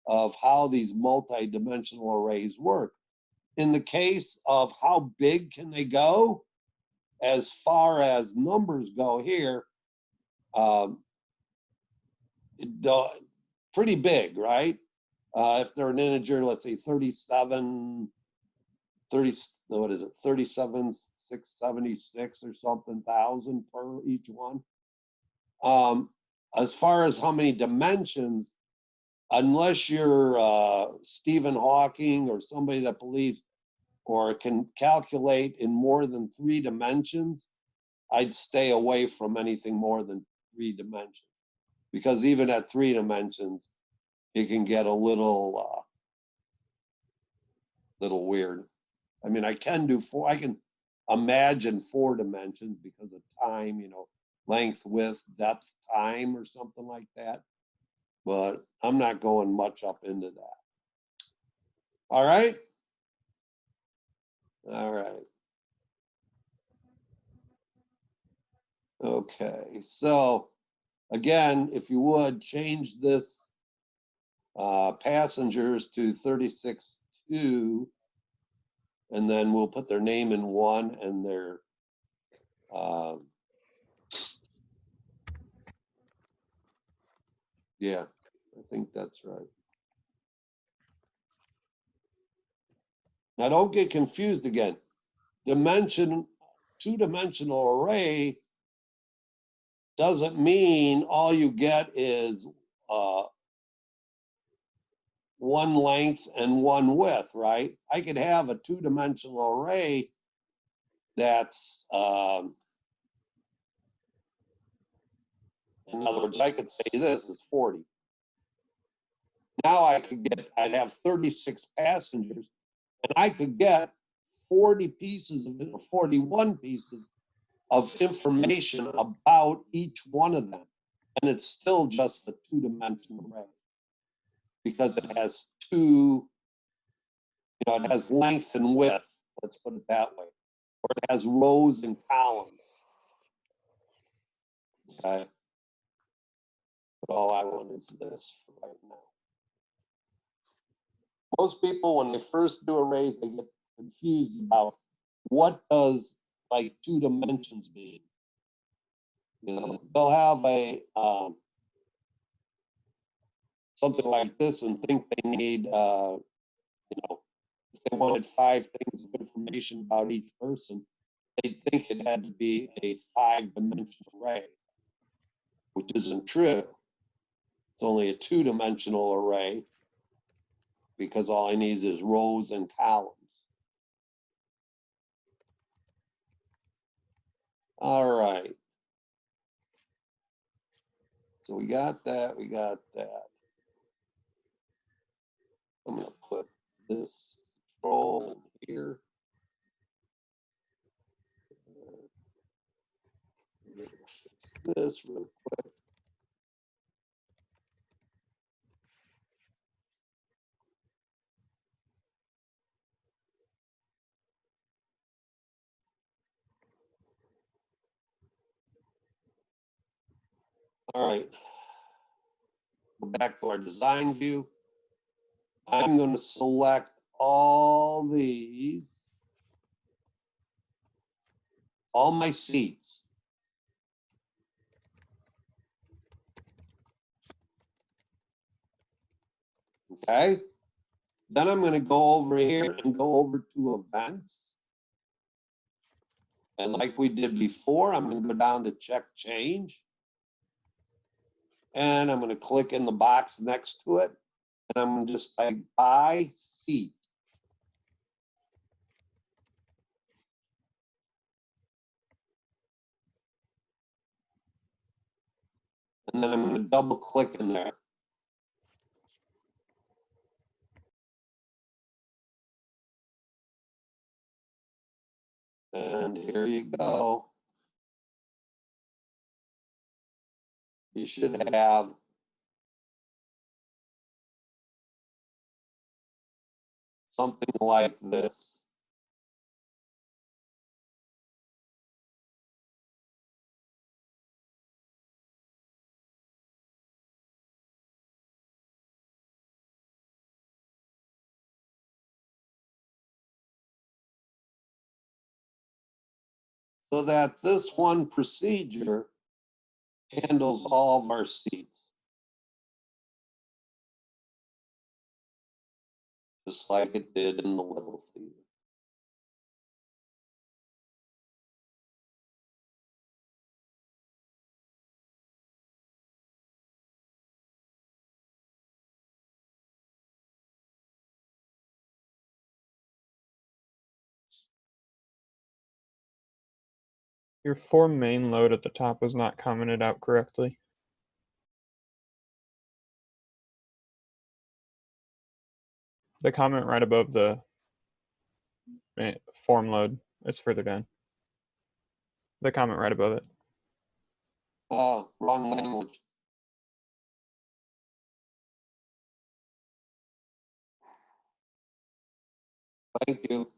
of how these multi-dimensional arrays work. In the case of how big can they go, as far as numbers go here, pretty big, right? If they're an integer, let's say 37 30, what is it, 37,676 or something thousand per each one. As far as how many dimensions, unless you're Stephen Hawking or somebody that believes or can calculate in more than 3 dimensions, I'd stay away from anything more than 3 dimensions. Because even at 3 dimensions, it can get a little weird. I mean, I can do 4, I can imagine 4 dimensions because of time, you know, length, width, depth, time, or something like that. But I'm not going much up into that. All right? All right. Okay, so again, if you would change this passengers to 36.2, and then we'll put their name in 1 and their yeah, I think that's right. Now don't get confused again. Two-dimensional array doesn't mean all you get is 1 length and 1 width, right? I could have a 2-dimensional array that's in other words, I could say this is 40. Now I'd have 36 passengers, and I could get 41 pieces of information about each one of them. And it's still just a 2-dimensional array because it has it has length and width, let's put it that way, or it has rows and columns. Okay. But all I want is this for right now. Most people, when they first do arrays, they get confused about what does like 2 dimensions mean. You know, they'll have a something like this and think they need, if they wanted 5 things of information about each person, they'd think it had to be a 5-dimensional array, which isn't true. It's only a 2-dimensional array because all I need is rows and columns. All right. So we got that, we got that. I'm gonna put this control here. Fix this real quick. All right. Go back to our design view. I'm going to select all these, all my seats. Okay. Then I'm going to go over here and go over to events. And like we did before, I'm going to go down to check change. And I'm going to click in the box next to it. And I'm going to just type by seat. And then I'm going to double click in there. And here you go. You should have something like this. So that this one procedure handles all of our seats. Just like it did in the little theater. Your form main load at the top was not commented out correctly. The comment right above the form load, it's further down. The comment right above it. Wrong language. Thank you.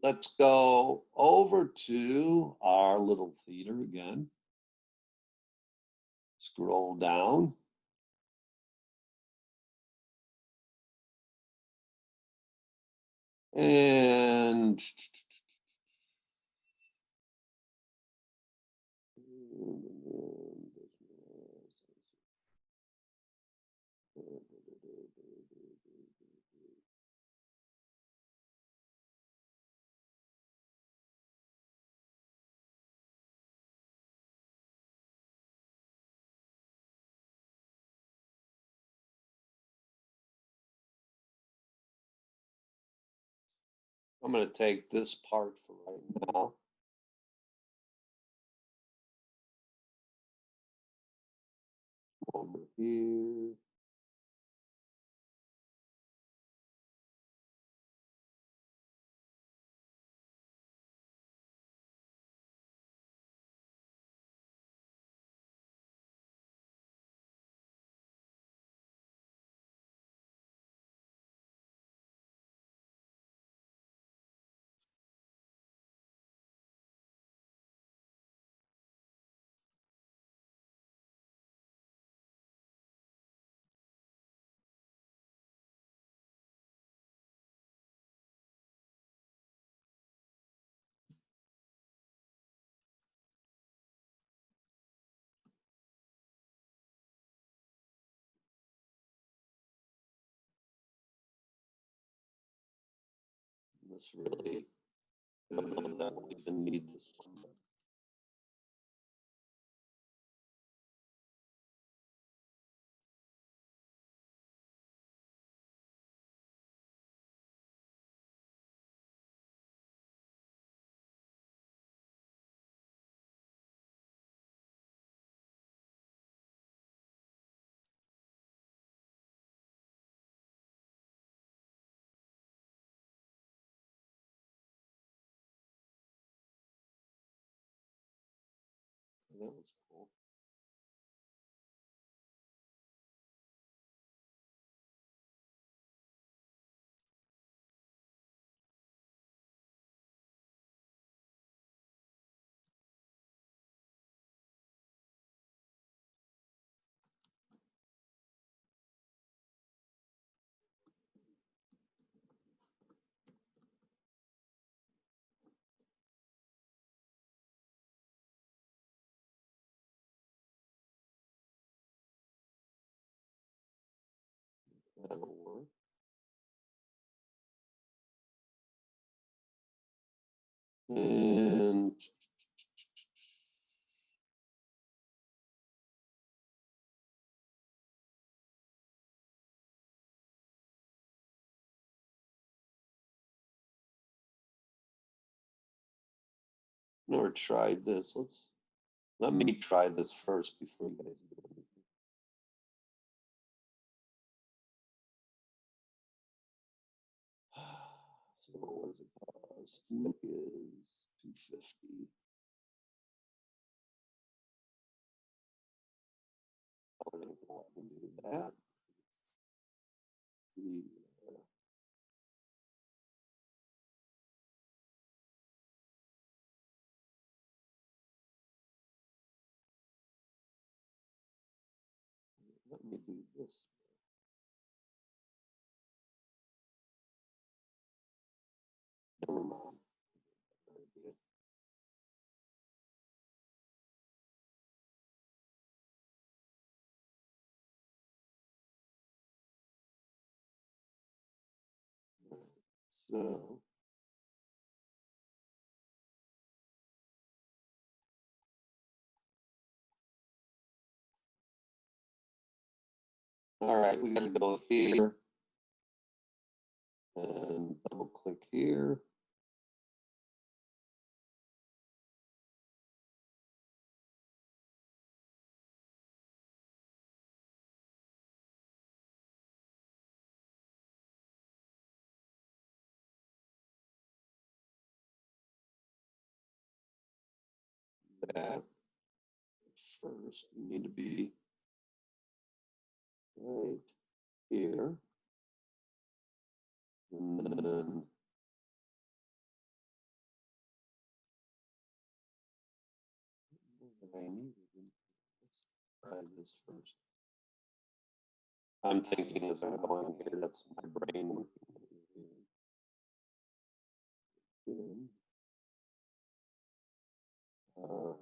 Let's go over to our little theater again. Scroll down. And I'm going to take this part for right now. Over here. This really, I don't know that we even need this one. That was cool. That'll work. And never tried this. Let me try this first before you guys do anything. So what does it cost? It is $250. I'm gonna go ahead and do that. See, let me do this. Never mind. So. All right, we gotta go here. And double click here. That first need to be right here. And then what I need is- let's try this first. I'm thinking as I'm going here, that's my brain working. Uh,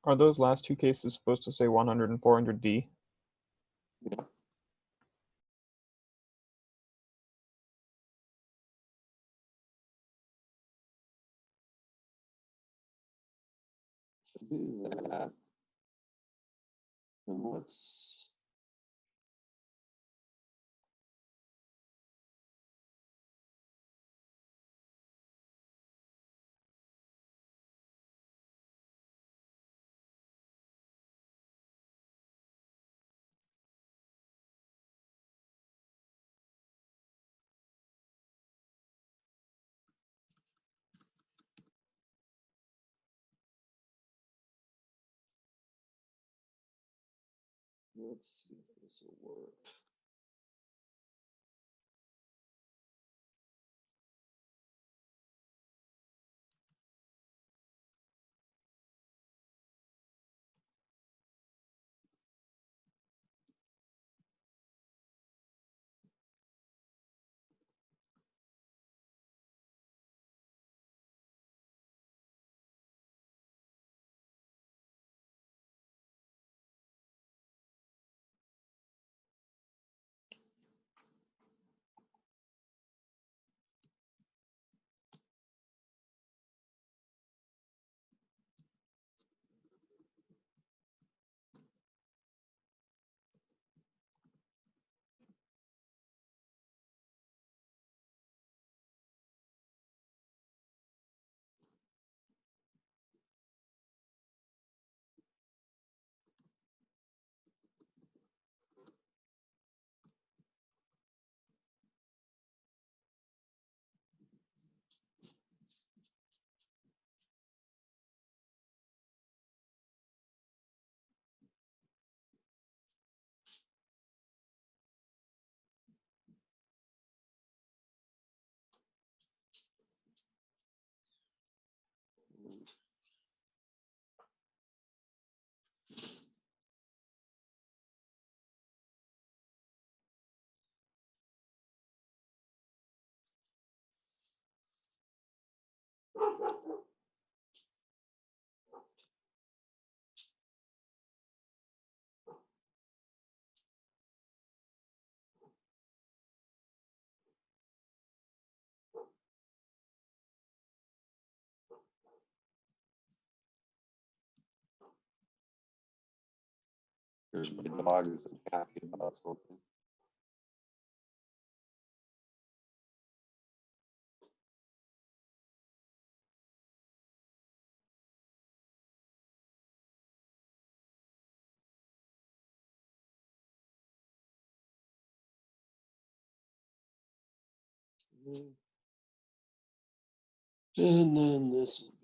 Are those last two cases supposed to say 100 and 400D? yeah. So do that. And let's. Let's see if this will work. my dog isn't happy about something. And then this will be.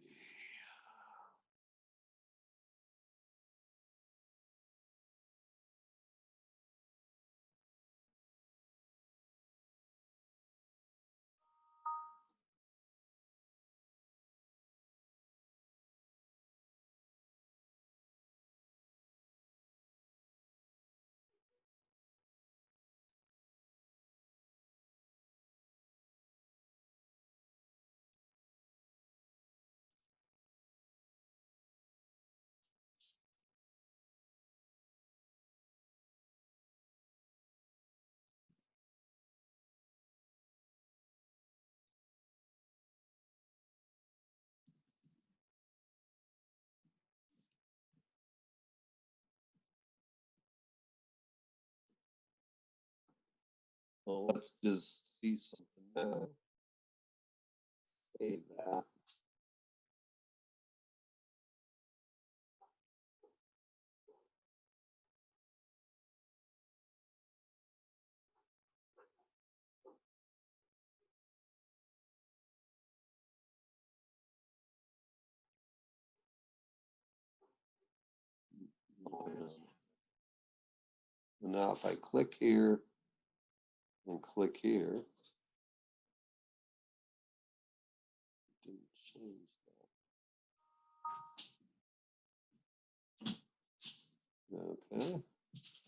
Well, let's just see something now. Save that. And now if I click here and click here, it didn't change that. Okay.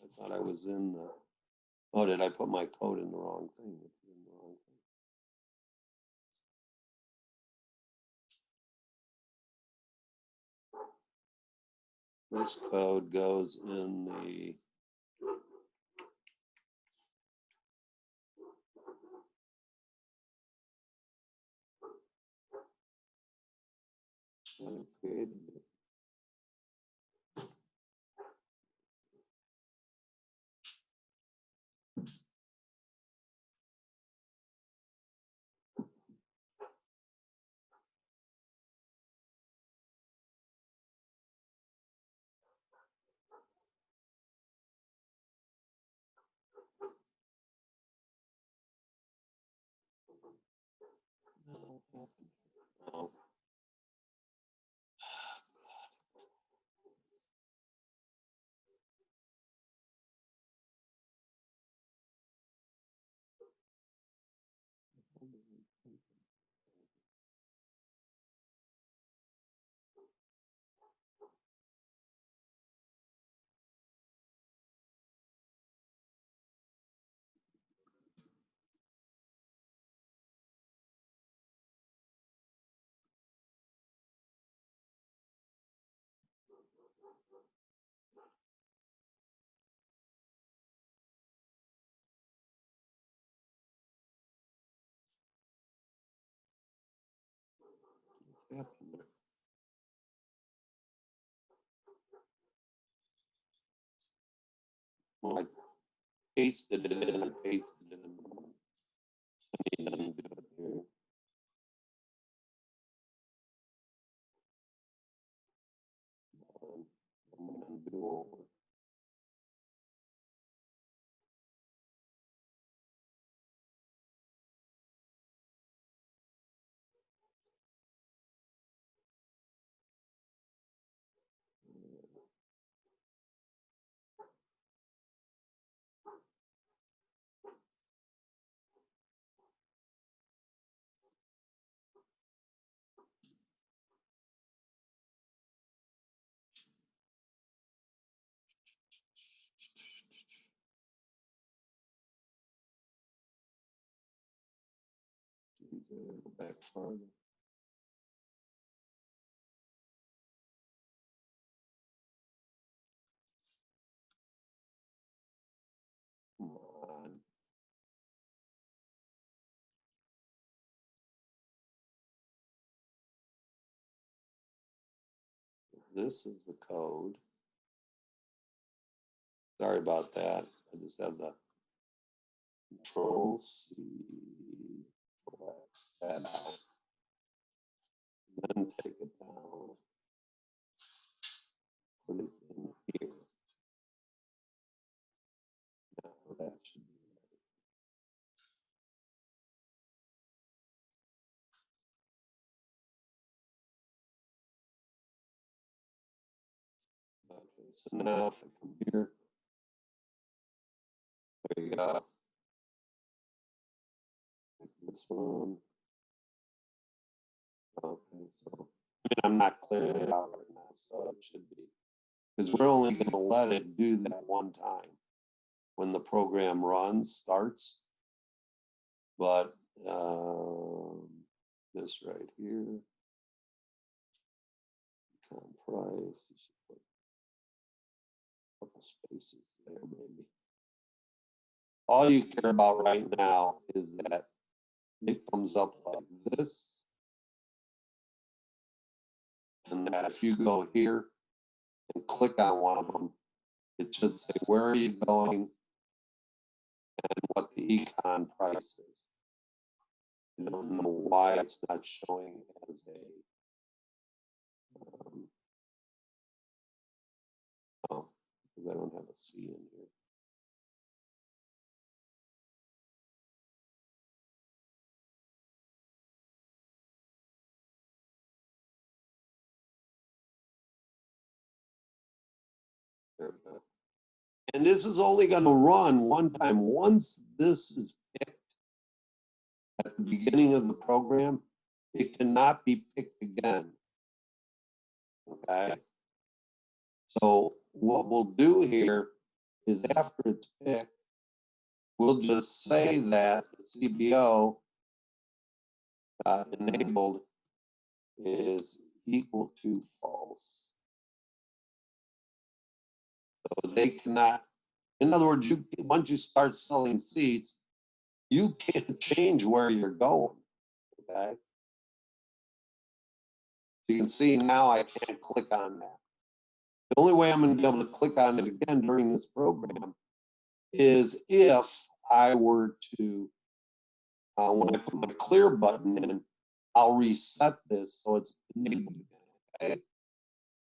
I thought I was in the, oh, did I put my code in the wrong thing? I put in the wrong thing. This code goes in the created it. That'll happen. Oh. What's happened? Well, I pasted it in, I pasted it in. I need to do it here. I'm gonna do over. Geez, I gotta go back farther. Come on. This is the code. Sorry about that. I just have the Control C, collapse that out. Then take it down. Put it in here. Now that should be right. Okay, so now if I come here, there you go. This one. Okay, so I mean, I'm not clearing it out right now, so it should be. Because we're only going to let it do that one time when the program starts. But this right here, price, you should put a couple spaces there maybe. All you care about right now is that it comes up like this. And that if you go here and click on one of them, it should say, where are you going and what the econ price is. I don't know why it's not showing as a, oh, because I don't have a C in here. There we go. And this is only going to run one time. Once this is picked at the beginning of the program, it cannot be picked again. Okay. So what we'll do here is after it's picked, we'll just say that the CBO enabled is equal to false. So they cannot, in other words, once you start selling seats, you can't change where you're going, okay? You can see now I can't click on that. The only way I'm going to be able to click on it again during this program is if I were to, when I put my clear button in, I'll reset this so it's enabled again, okay?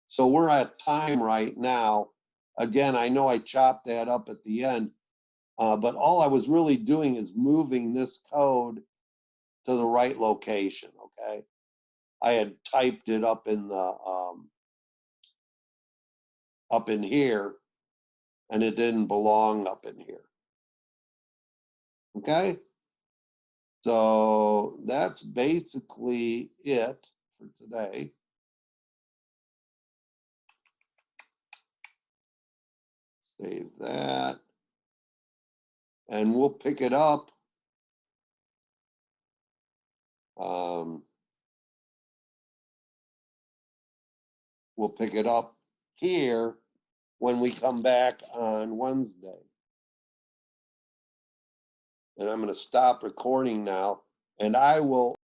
So we're at time right now. Again, I know I chopped that up at the end, but all I was really doing is moving this code to the right location, okay? I had typed it up in the, up in here, and it didn't belong up in here. Okay? So that's basically it for today. Save that. And we'll pick it up. We'll pick it up here when we come back on Wednesday. And I'm going to stop recording now, and I will